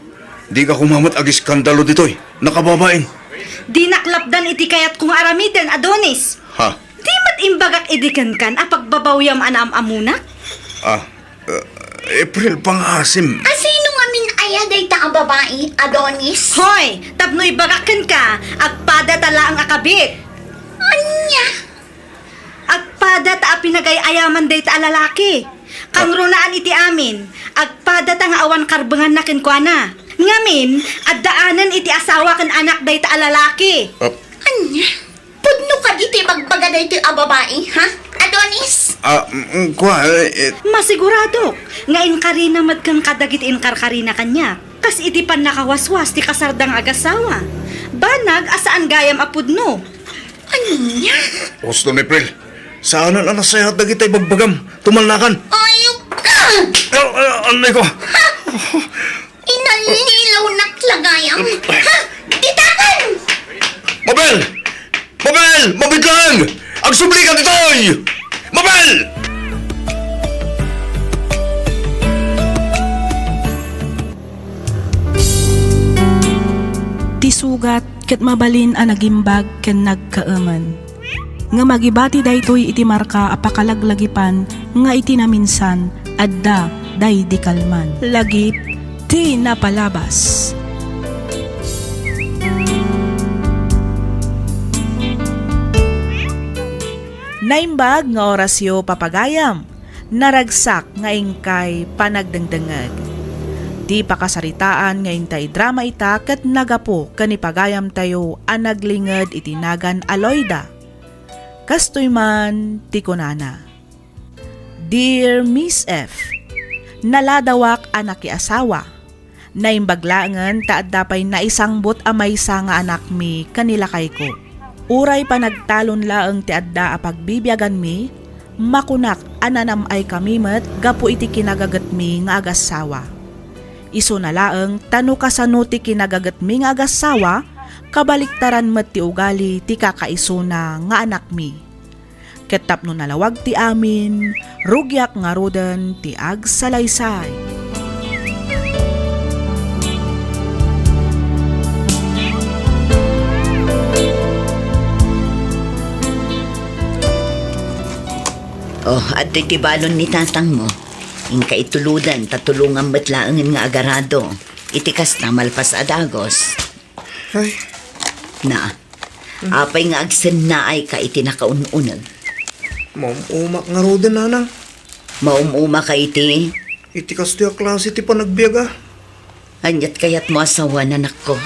Di ka kumamot ag iskandalo ditoy. Nakababain. Di naklapdan iti kayat kung aramidan, Adonis. Ha? Di mat imbagak idikan kan apag babawyam anam amunak? April, pangasim. Sino nga min aya dayta ang babae, Adonis? Hoy, tapno ibagakan ka, agpada tala ang akabit. Anya? Agpada ta pinagayayaman day ta lalaki. Kang runaan iti amin, agpada ta nga awan karbengan na kinkwana. Ngamin, addaanan iti asawa kan anak day ta lalaki. Anya? Pudno ka dito magbaga dayto ang babae, ha? Adonis? Kwa, Masigurado, nga inkarina mad kang kadagit inkarkarina kanya. Kas iti pan nakawaswas ti kasardang agasawa. Banag asaan gayam apudno. Anya? Gusto, April. Saan ang anasayat na kita'y bagbagam? Tumalnakan. Ayok ka! Anay ko. Inalilaw na tlagayam. Ha? Ditakan! Mabel! Mabel! Mabiglang! Ang subli ka ditoy! Mabel! Tisugat ket mabalin a nagimbag ken nagkaaman. Nga magibati daytoy iti marka apakalaglagipan nga iti naminsan adda day di kalman. Lagip ti napalabas. Naimbag nga orasyo papagayam, naragsak nga ingkay panagdengdengeg. Di pakasaritaan nga intay drama ita ket nagapo kanipagayam tayo ang naglinged itinagan Aloyda. Kastoy man ti kunana. Dear Miss F, naladawak anak asawa. Naimbaglaangan taadapay na isangbot amay sa nga anak mi kanilakay ko. Uray pa nagtalon laeng ti adda a pagbibiyagan mi, makunak ananam ay kamimet gapu iti kinagagat mi nga agasawa. Isu na laeng tano kasano ti kinagagat mi nga agasawa, kabaliktaran met ti ugali ti kakaisuna nga anak mi. Ketapno nalawag ti amin, rugyak nga roden ti agsalaysay. At itibalon ni tatang mo. Ingka ituludan, tatulungan matlaangin nga agarado. Itikas na malpas adagos. Ay, Na, apay nga agsen na ay ka itinakaununag. maumak nga roden, nanang. Maumuma ka iti. Iti kastoy a klase ti panagbiyaga. Anyat kayat mo asawa na ko.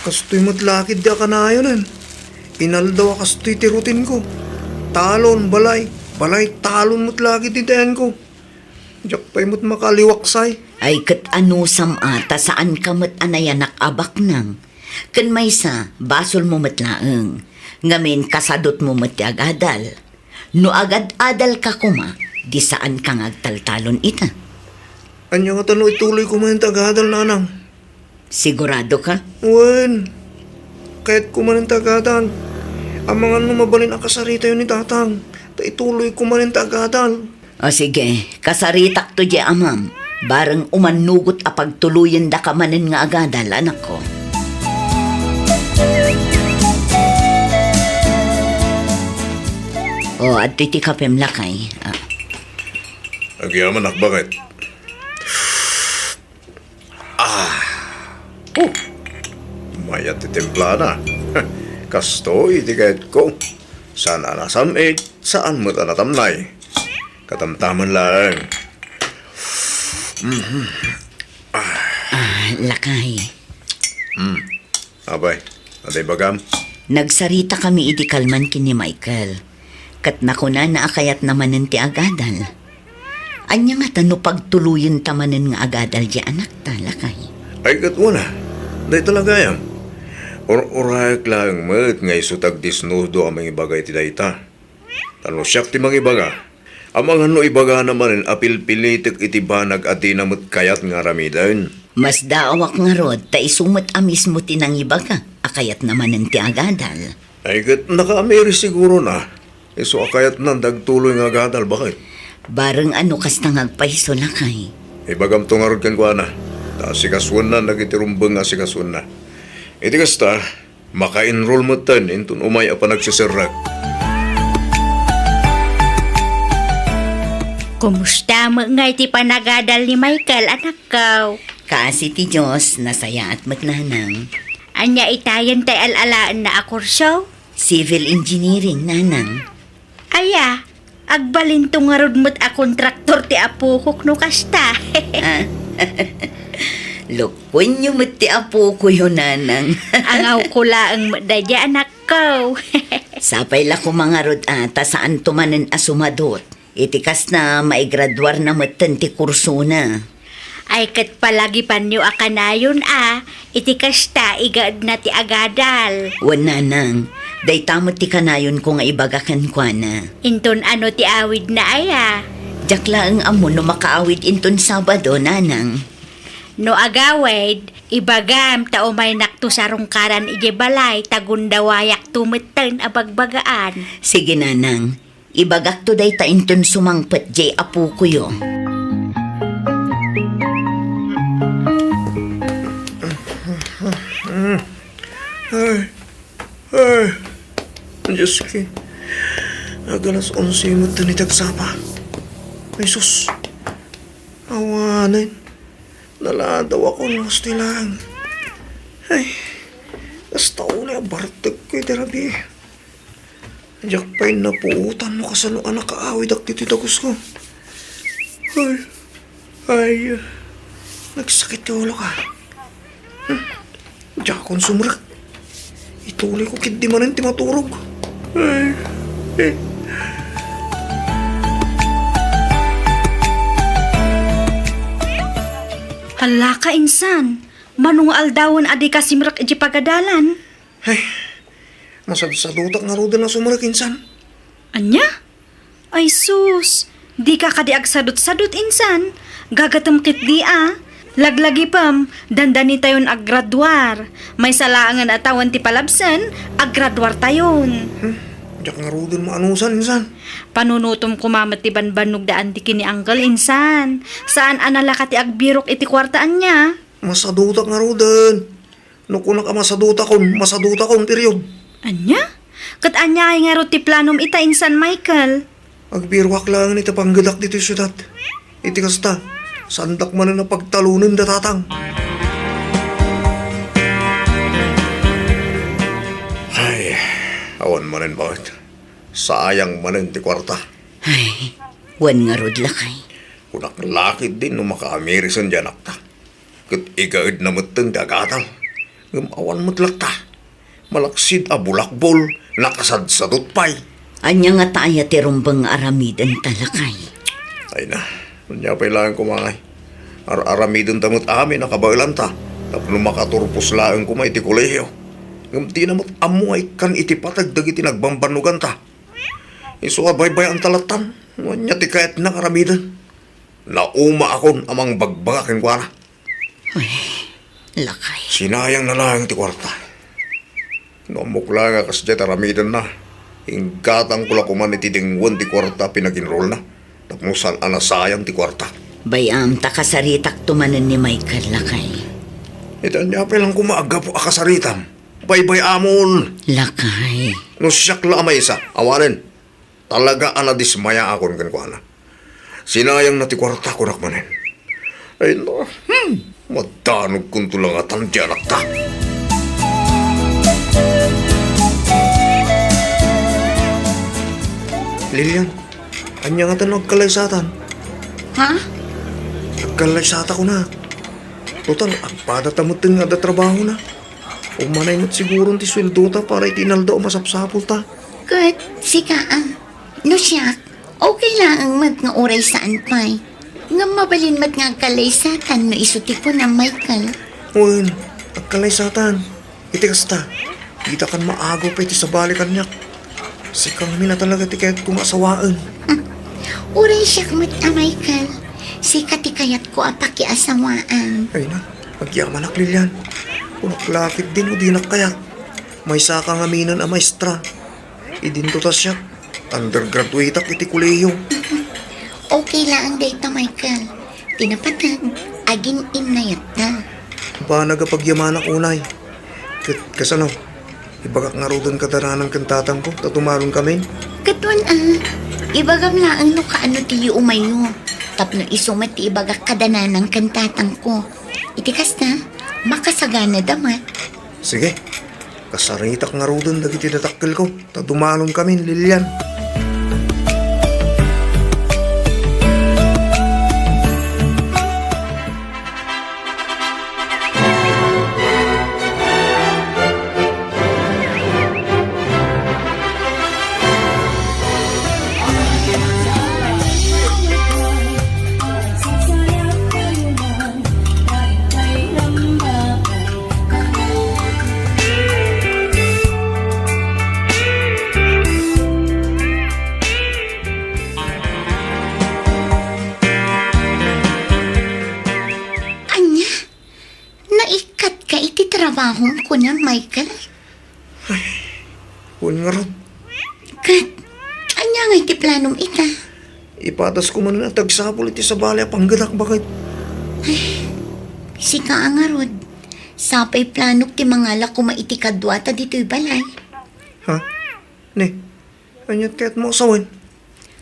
Kastoy matlakid di akanayonan. Inaldaw a kastoy ti rutin ko. Talon, balay. Balay, talon matlakid ti dayan ko. Diyak pa'y mo't makaliwaksay. Ay kat anusam ata saan ka mat anayanak abak nang. Kan may sa basol mo matlaeng. Ngamin kasadot mo mat agadal. No agad-adal ka kuma, di saan ka ngagtaltalon ita. Anya nga talo ituloy ko man tagadal, nanang. Sigurado ka? Wen, kahit kumanin tagadal. Ang mga mabalin ang kasarita yun ni tatang. Ituloy kumanin tagadal. O sige, kasaritak to di amam. Barang umanugot a pagtuluyan da ka manin nga agadal, anak ko. O, at iti kapem lakay. Agyaman ak, bakit? Mayat ti templana. Kastoy, ti kahit ko. Sana nasamit, saan mo tanatamnay. Katamtaman lang. Lakay. Abay, aday bagam. Nagsarita kami iti kalman kini Michael. Kat nakuna na akayat namanin ti agadal. Anya nga tano pagtuluyin tamanin nga agadal di anak ta, lakay. Ay kat wala. Day talaga yan. Or-orak lang mat nga isutag disnudo ang mga ibagay ti dayta. Tano siyak ti mga ibaga. Ang mga no ibaga naman apil-pilitik iti banag at dinamot kayat nga ramidan. Mas daawak nga rod, ta isumat amis mo tinang ibaga. Akayat namanin ti agadal. Ay kat naka-ameri siguro na. Iso akayat nan dagtuloy nga gadal, bakit? Bareng ano kas nangagpaiso lakay. Ibagam tungarod kan ko na. Ta sikaswan na nagitirumbang nga sikaswan na. Iti kasta, maka-enroll mo tan intun umay apa nagsisirag. Kumusta mo nga iti panagadal ni Michael, anak ko? Kasi ti Diyos, nasaya at matnanang. Anya itayan tay alalaan na akurso? Civil engineering, nanang. Aya, agbalinto nga rod mo't a kontraktor ti apukok no kasta. Lukon yung mati apo ko yun, nanang. Angaw ko laang madadya, anak ko. Sapay la ko mga rod ata saan tumanan asumadot. Itikas na maigraduar na matan ti kurso na. Ay kat palagi panyo akanayon iti kasta igaad na ti agadal. Wan nanang, day tamot ti kanayon ko nga ibagakan kwa na. Inton ano ti awid na aya. Jakla ang amo no makaawid inton Sabado, nanang. No agawid, ibagam ta umay nakto sa rungkaran ije balay tagundawayak tumeten abagbagaan. Sige, nanang. Ibagak to day ta inton sumangpet jay apo ko yo. Ay, Diyos ko. Agalas 11 mo ito ni Tagsapa. Ay, sus. Awanin. Naladaw ako ng lang. Ay, basta uli abartag ko iti rabi. Diyak pa'y napuutan mo kasano anak kaawid ak dito tagos ko. Ay, nagsakit yung ulo ka. Diyak akong sumrak. Ituloy ko kit di man ti maturog. Hala ka, insan. Manong aldawon adi ka simrak iji pagadalan. Ay, masad-sadutak nga roda na sumrak insan. Anya? Ay sus, di ka kadiag sadot-sadot insan. Gagatam kit di Laglagi pam, dandani tayon aggraduar. May salaangan atawan ti palabsan, aggraduar tayon. Diyak nga roda maanusan insan. Panunutom kumamat ti banbanog daan ti kini angkel insan. Saan anala ka ti agbirok iti kwartaan niya? Masadutak nga roda. No kunak ka masadutak kon period. Anya? Kat anya ay nga ro ti planom ita insan Michael. Agbirwak lang ni tapanggadak dito yung syudad. Iti kasta, sandak man na pagtalunin datatang. Ay, awan manin bakit? Sayang manin ti kwarta. Ay, wan nga rod lakay. Kunak lakid din no maka-Amerisan dyan akta. Kat igaid na matang dagatal. Gamawan mo't ta. Malaksid a bulakbol, nakasad-sadot pay. Anya nga taaya ti rumbang aramidan talakay. Ay na, kanya pa ilangan kumangay. Aramidon tamot amin, nakabailan ta. Tapno makaturpos laang kumay ti kolehiyo. Ngamti na mo't amuay kan iti patag dagiti nagbambanugan ta. Iso abay-bay ang talatan, kanya ti kayat na karamidan. Nauma akon amang bagbagakin kwa na. Uy, lakay. Sinayang na lang ti kwarta. Namukla nga kasya taramidan na. Inggatang kula kuman iti dingwan ti kwarta pinag-enroll na. Tapmusan anasayang ti kwarta. Bayam takasaritak tumanan ni Michael lakay. Ito niya pa lang kumaaga po akasaritam. Baybay amon. Lakay. No siyak la amay isa, awanin. Talaga anadismaya akon kan kwa na. Sinayang na ti kwarta ko nakmanin. Ay no, madanog kong tulangatan di anak ta. Lilian, anya nga tanong nagkalaysatan. Ha? Nagkalaysata ko na. Total, agpada tamutin nga da trabaho na. Umanay mo't siguro ti sweldo ta para itinalda o masapsapol ta. Good, sika no siya, okay lang ang mat nga oray saan pa'y. Nga mabalin mat nga kalaysatan no isuti ko na Michael. Uwan, nagkalaysatan. Iti kasta, kita kan maago pa iti sa balikan niya. Sikang mina talaga ti kahit kung asawaan. Oray siya mat na Michael. Sika ti kayat ko apaki asawaan. Ay na, magyaman ak Lilian. Kung naklakit din o di nakayat. May sakang aminan a maestra. Idinto ta siya. undergraduate ak iti kuleyo. Okay lang dayta, Michael. Tinapatag, aging inayat na. Ba nagapagyaman ak unay. Kasano, ibagak nga rodon kataranan kang tatang ko, tatumalon kami. Katuan ibagam laang no kaano tiyo umayo. Tapno isumat ti ibagak kadananang kantatang ko. Itikas na, makasagana damat. Sige, kasaritak nga rodon dagiti natakkel ko, tatumalon kami, Lilian. Anya, naikat ka iti trabaho ko na, Michael. Huwag nga ron, Kat, anya nga iti planong ita. ipatas ko man na tagsapol iti sa balay panggadak bakit. Sika nga rod. Sapay planok ti mangala ko maiti kadwata dito'y balay. Ha? Ne, anyat kaya't mo asawan.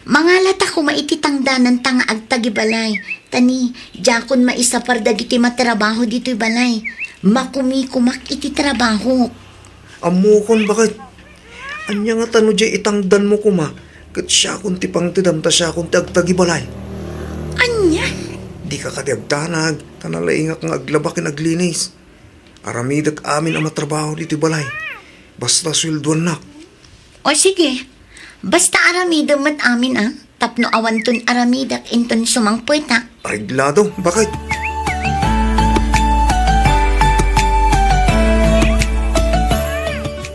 Mangalat ako maiti tangdanan tanga agtagi balay. Tani, jakon maisapar dagiti matrabaho dito'y balay. Makumi-kumak iti trabaho. Amukon bakit? Anya nga tano jay itangdan mo kuma. Kat siya kung tipang tidam ta siya kung tagtagibalay. Anya? Di ka katiagtanag. Tanalaingak nga aglabakin aglinis. Aramidak amin ang matrabaho dito balay. Basta sweldoan nak. O sige, basta aramida mat amin Tapno awanton aramidak inton sumangpueta. Ariglado, bakit?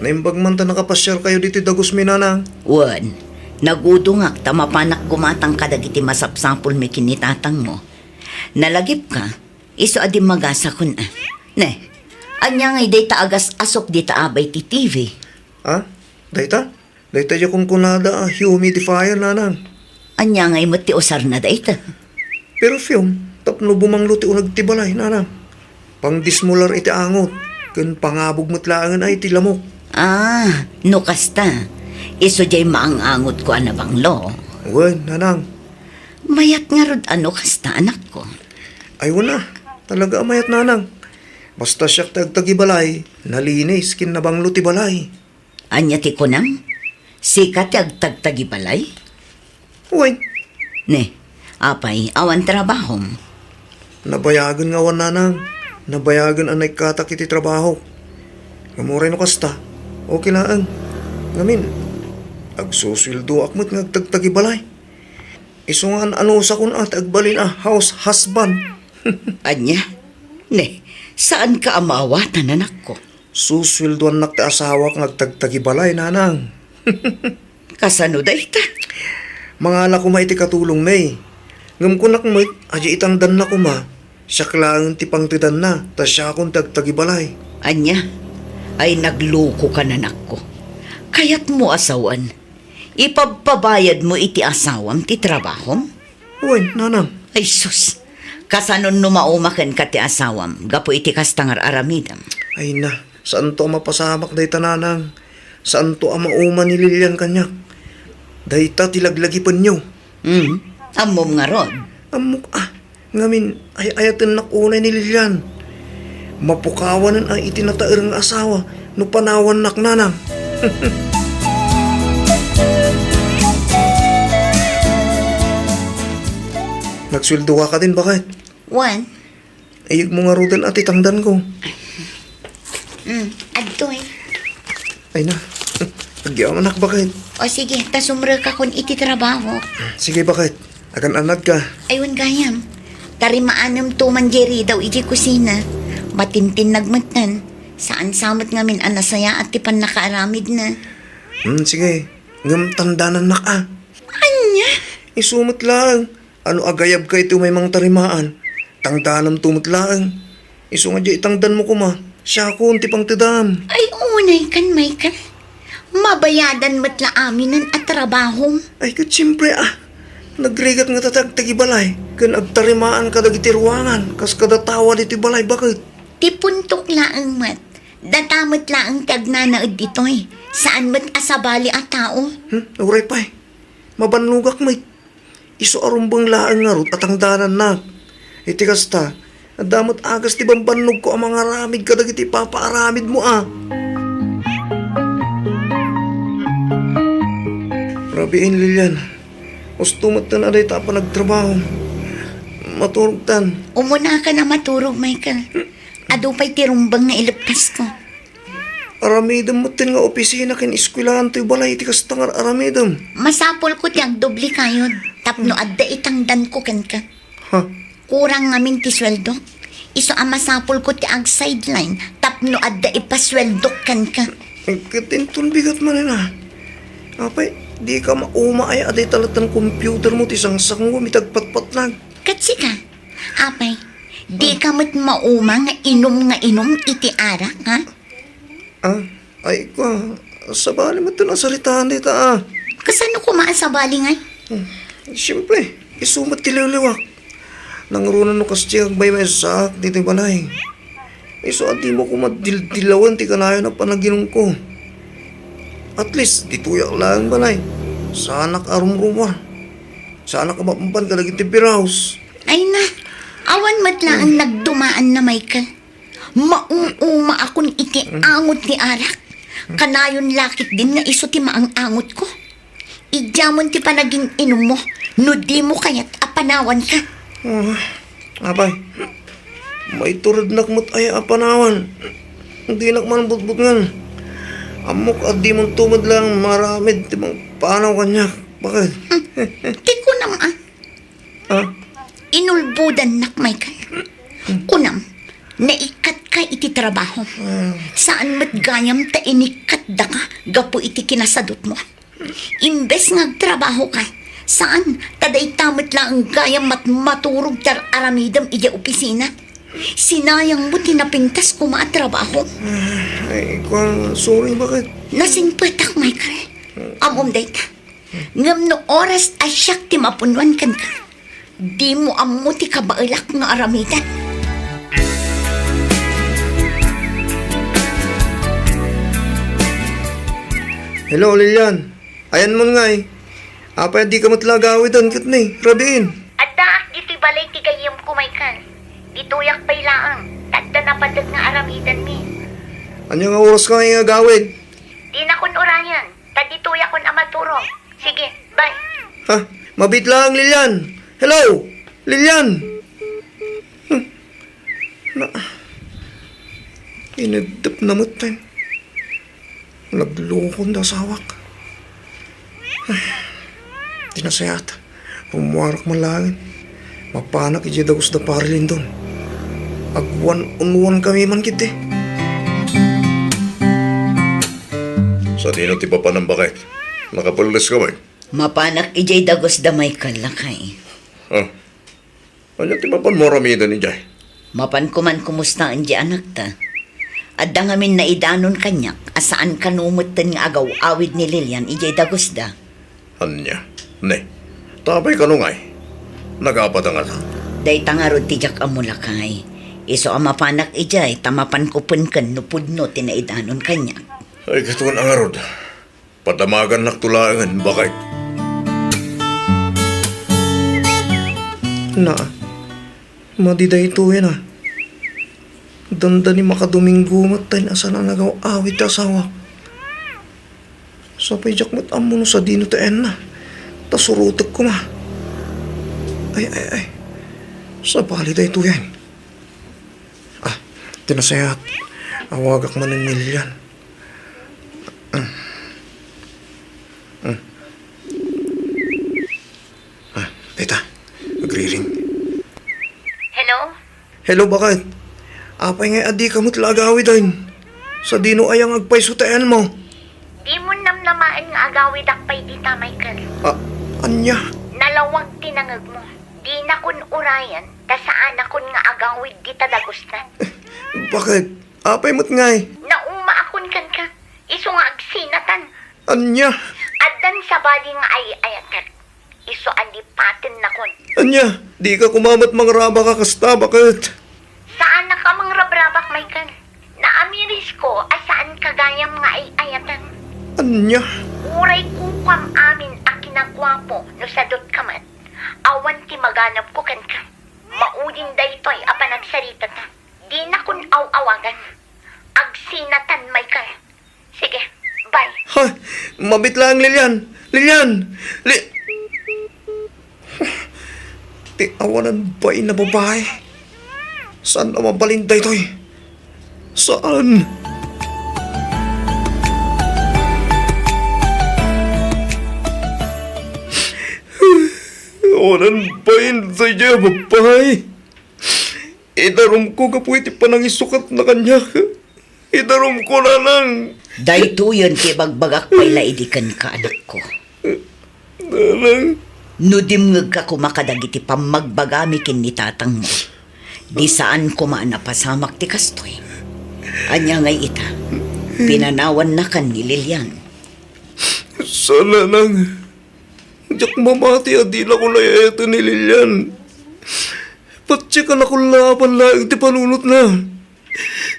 Naimbag man ta nakapasyal kayo dito dagos minanang. Wan, nagudungak tamapanak gumatang kadagiti masapsapol may kinitatang mo. Nalagip ka, iso adi magasa kun Ne, anya ngay day agas asok di abay ti TV. Ha? Dayta? Dayta ya kung kunada humidifier nanang. Anya ngay mo ti usar na dayta. Pero film, tapno bumanglo ti unag ti balay nanang. Pang dismular iti angot. Kun pangabog mutlaangan ay ti lamok. No kasta. Iso jay maangangot ko anabanglo. Wen, nanang. Mayat nga rod ano kasta anak ko. Ay wala. Talaga amayat nanang. Basta siya tagtagibalay, nalinis kinabanglo ti balay. Anya ti kunam? Sikat agtagtagi balay? Wen, Ne, apay awan trabahom. nabayagan nga wan nanang. Nabayagan ang nagkatak iti trabaho. Ngamuray no kasta. Okay lang. Ngamin, agsuswildo akmat nga agtagtagibalay. Iso nga ano sa kun at agbalin house husband. Anya? Ne, saan ka amawatan anak ko? Suswildoan nak ti asawa kang agtagtagibalay nanang. Kasano dayta? Mangala ko maiti katulong may. Ngam ko nakmat, aja itangdan na ko ma. Siya klang ti pangtidan na, ta siya akong tagtagibalay. Anya, ay nagloko ka nanak ko. Kaya't mo asawan. Ipagpabayad mo iti asawam ti trabahom? Uy, nanang. Ay sus, kasanon numaumakan ka ti asawam, gapo iti kastangar aramidam. Ay na, saan to mapasamak dayta nanang? Saan to mauman ni Lilian kanyak? Dayta tilaglagipan nyo. Amom nga rod. Amok ngamin ay ayatan nakunay ni Lilian. Mapukawanan ay itinataer ng asawa no panawan nak nanang. Nagsweldo ka din bakit? Wan, Ayag mo nga rodan at itangdan ko. adtoy. Ay na, agyaman nak bakit? O sige, tasumra ka kun iti trabaho. Sige bakit? Akan anad ka. Aywan gayam. Tarimaanam to manjeri daw iti kusina. Matintin nagmatan. Saan samot ngamin anasaya at tipan nakaaramid na. Sige, ngam tandanan nak Anya? Isumot lang. Ano agayab ka ito may mga tarimaan. Tangdanam tumot lang. Iso nga di itangdan mo ko ma. Siya ko unti pang tidam. Ay unay kan, Michael. Mabayadan matla aminan at trabaho. Ay, kat siyempre Nagrigat nga tatag tagibalay. Kan agtarimaan ka dagiti ruangan. Kas kadatawa diti balay, bakit? Ti puntok laang mat. Datamot laang tagnanaod ditoy. Saan mat asabali at tao? Uray pa'y. Mabanlugak may. Iso arumbang laan nga rot at ang danan na. Iti kasta. Adamot agas ti bambannog ko ang mga ramid ka dagiti papaaramid mo Rabiin, Lilian. Ustumat na aday tapa nagtrabaho. Maturog tan. Umuna ka na maturog, Michael. Ado pa'y tirumbang na ilaptas ko. Aramidam mo tin nga opisina kin iskwilahan to'y balay iti kastangar aramidam. Masapol ko tiyang doble kayon. Tapno adda itang dan ko kan ka. Ha? Kurang ngamin ti sweldo. Iso ang masapol ko ti ag sideline. Tapno adda ipasweldo kan ka. Katintun bigat man Apay, di ka mauma ay aday talatan computer mo ti sangsang mo mitagpatpatlag. Katsi ka. Apay, di ka mat mauma nga inom iti ara, ha? Ay ko, sabali mo ito nasaritaan dito Kasano ko maasabali ngay? Siyempre, isumat ti liliwak. Nangarunan no kastiyag bay may saak dito balay. Iso adi mo kumadildilawan ti kanayo na panaginong ko. At least, dituyak lang balay. Sana ka arumrumar. Sana ka mapampan ka lagi ti Piraus. Ay na, awan matla ang nagdumaan na, Michael. Maung-uma akong iti angot ni Arak. Kanayon lakit din nga iso ti maang angot ko. Idyamon ti panaging inom mo, no di mo kaya't apanawan ka. Abay, may turad nakmat ay apanawan. Hindi nakman butbut nga. Amok at di mong tumad lang maramid ti bang panaw kanya. Bakit? Ti kunam Inulbudan nak, Michael. Kunam, naikat ka iti trabaho. Saan mat gayam ta inikat da ka, gapo iti kinasadot mo. Imbes nga trabaho ka, saan taday tamit lang ang gayam maturog tar aramidam ija opisina. Sinayang mo tinapintas ko maatrabaho. Ay, sorry, bakit? Nasing patak, Michael. Amom day ka. Ngam no oras asyak ti mapunwan kan ka. Di mo amo ti kabailak nga aramidan. Hello, Lilian. Ayan mo nga Apay, di ka matlagawitan kat ni. Rabiin. Adda, dito'y balay ti gayam ko, Michael. Dituyak pa'y laang. Tadda na padag nga aramidan mi. Ano nga oras ka nga gawin? Di na kun orayan. Tadituyak kun amaturo. Sige, bye. Ha? Mabit lang, Lilian. Hello, Lilian. Inadap na matan. Naglukon na sawak. Tinasayat. Umuwarak malangin. Mapanak ijidagos da parilin doon. Agwan-unwan kami man kiti. Sa dino ti papanang bakit? Nakapulis ka ba? Mapanak ijay dagos damay kalakay. Ano ti papan mo ramida ni Jay? Mapan ko man kumustaan di anak ta. Adda ngamin na idanon kanyak, asaan kanumutan nga agaw awid ni Lilian ijay dagos da. Anya? Ne, tabay ka nungay. Nagapat nga ta. Day tangarod tijak amulakay. Iso ang mapanak ijay, tamapan ko punkan nupudno tinaidanon kanyak. Ay, katuan ang arod. Patamagan naktulangan, bakit? Madiday ito Danda ni makaduminggumat tayo asa na nagaw awit asawa. Sapay jak mat amo no sa dino taen na. Tasurutag ko Ay. Sa bali day ito yan. Tinasayat. Awagak man ng Lilian. Tita, nagri-ring. Hello? Hello, bakit? Apay nga adi ka mo't lagawi din. Sa dino ayang agpaysutayan mo. Di mo namnamaan nga agawi dakpay dita, Michael. Anya? Nalawag tinangag mo. Di na kun urayan, tasaan na kun nga agawid dita dagustan. Bakit? Apay mo't ngay. Nauma akon kan ka. Iso nga agsinatan. Anya, Adan sa bali nga ay ayatan. Iso andi patin na kon. anya, di ka kumamat mangraba ka kasta, bakit? Saan na ka mang rabrabak, Michael? Naamiris ko asaan kagayam nga ay ayatan. Anya, Uray kukwam amin a kinagwapo no sadot ka man. Awan ti maganap ko kan ka. Maudin daytoy a panagsarita ta. Di na kun aw-awagan. Agsinatan, Michael. Sige, bye. ha, mabit lang, Lilian. Lilian, Ti awanan ba na babae? Saan na mabalintay to'y? Saan? Awanan ba sa iya babae? Idarom ko kapuiti pa nang isukat na kanya. Idarom ko na lang. Dayto yun ti bagbagak pa'y laidikan ka, anak ko. Nalang. Nudimngag ka kumakadagiti pamagbagami kin ni tatang mo. Di saan ko maanapasamak ti kastoy. Anya ngay ita, pinanawan na kan ni Lilian. Sana nang. Diyak mamati adila ko layeto ni Lilian. Patsi ka na kung laban lang ti panunot na.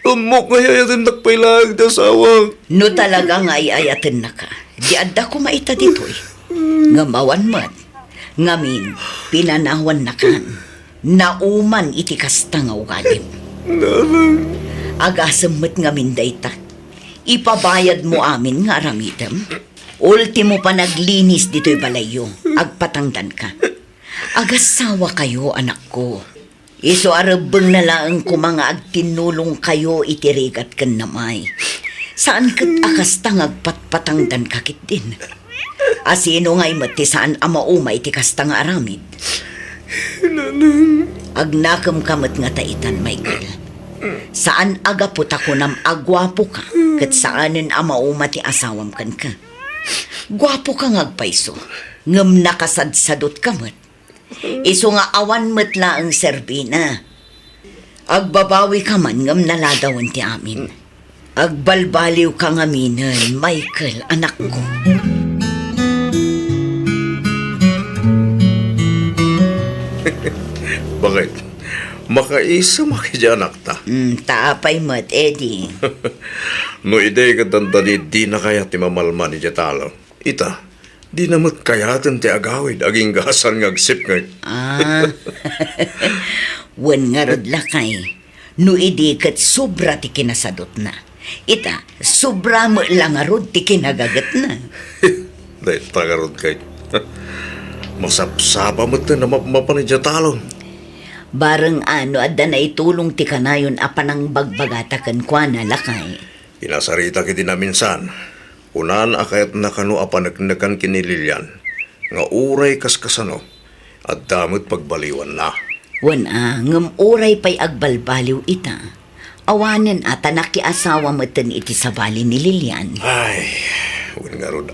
Umok kaya yatin nakpailag ti asawa. No talaga nga ayatin na ka. Di adda ko maita dito'y. Ngamawan man. Ngamin, pinanawan na kan. Nauman iti kasta nga ugalim. Agasamot ngamin dayta. Ipabayad mo amin nga aramidam. Ultimo pa naglinis dito'y balayo. Agpatangdan ka. Agasawa kayo, anak ko. Iso arabang na lang ko mga agtinulong kayo itirigat kan namay. Saan kat akastang agpatpatangdan kakit din? Asino nga'y mati saan amaumay ti kastang aramid? Agnakam kamat nga taitan, Michael. Saan agapot ako nam agwapo ka, kat saanin amauma ti asawam kan ka? Gwapo ka ngagpaiso, ngam nakasadsadot kamat. Iso nga awan matla ang serbina. Agbabawi ka man ngam naladawan ti amin. Agbalbaliw ka ngaminan, Michael, anak ko. Bakit? Makaisa makidyanak ta. Taapay mat, Eddie. No ide ka dandali di na kaya ti mamalman ni Jatalo. Ita, di namat kayatin ti agawid aging gasan ngagsip nga. Wan nga rod lakay. No idi kat sobra ti kinasadot na. Ita, sobra mo lang nga rod ti kinagagat na. Dahil tagarod kay. Masapsapa mo ito na mapan ni Jatalo. Barang ano adda na itulong ti kanayon apanang bagbagatakan kwa na lakay. Pinasarita kiti na minsan. Unan akayat na kanu apanagnakan kini Lilian. Nga uray kaskasano. At damot pagbaliwan na. Wan ngam oray pa'y agbalbaliw ita. Awanen ata nakiasawa matan iti sabali ni Lilian. Ay, wan nga rod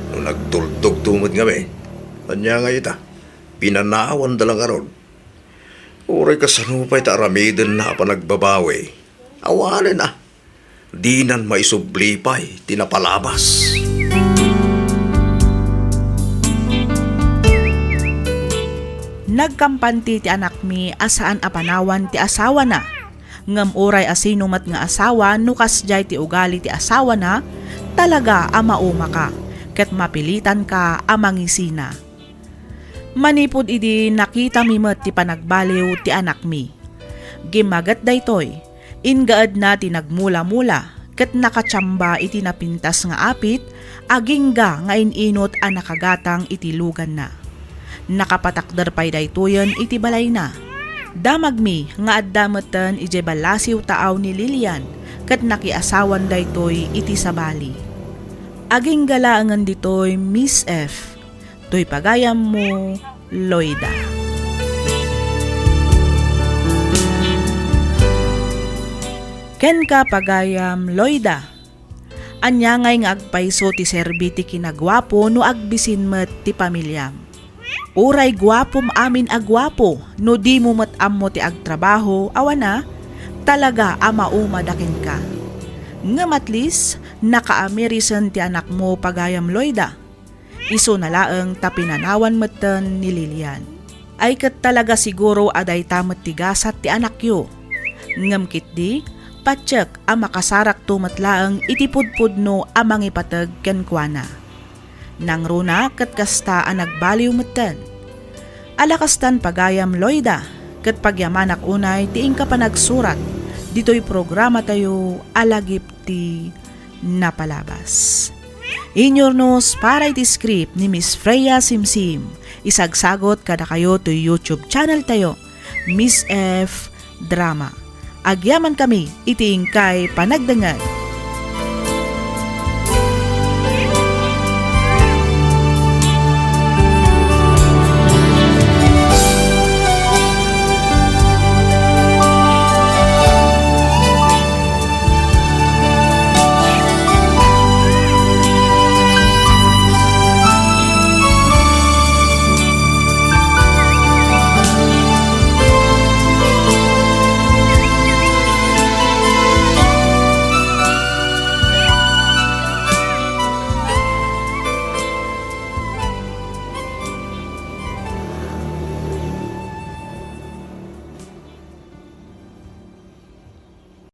Nung nagtuldog tumod nga be, anya nga ita, pinanawan dalang nga rod. Uray kasanupay ta aramidin na panagbabawi. Awanen di nan maisublipay, tinapalabas. Nagkampanti ti anak mi asaan apanawan ti asawa na. Ngam oray asinumat nga asawa nukas jay ti ugali ti asawa na, talaga amauma ka, ket mapilitan ka amangisina. Manipod idi nakita mi met ti panagbaliw ti anak mi. Gimagat daytoy, ingaad na ti nagmula-mula, ket nakatsamba iti napintas nga apit, agingga nga ininot a nakagatang iti lugan na. Nakapatakder pay daytoyen iti balay na. Damag mi nga addameten ije balasiw taaw ni Lilian, ket nakiasawan daytoy iti sabali. Aging galaangan ditoy Miss F. To'y pagayam mo, Loida. Ken ka pagayam, Loida. Anya ngay nga agpaiso ti serbi ti kinagwapo no agbisin met ti pamilyam. Uray gwapom amin agwapo no di mo met ammo ti agtrabaho awana talaga ama umadakin ka. Ngam at least, naka-amerisan ti anak mo pagayam Loida. Iso na laeng tapinanawan meten ni Lilian. Ay kat talaga siguro aday tamat tigasat ti anak yo. Ngam kitdi, patsyak ang makasarak tumatlaeng itipudpud no amang ipatag kenkwana. Nang runa kat kasta ang nagbaliw meten. Alakastan pagayam Loida, kat pagyamanak unay tiing ka pa nagsurat. Dito'y programa tayo alagip ti napalabas. Inyornos para iti script ni Miss Freya Simsim. Isagsagot kada kayo to YouTube channel tayo, Miss F Drama. Agyaman kami iti ingkay panagdangag.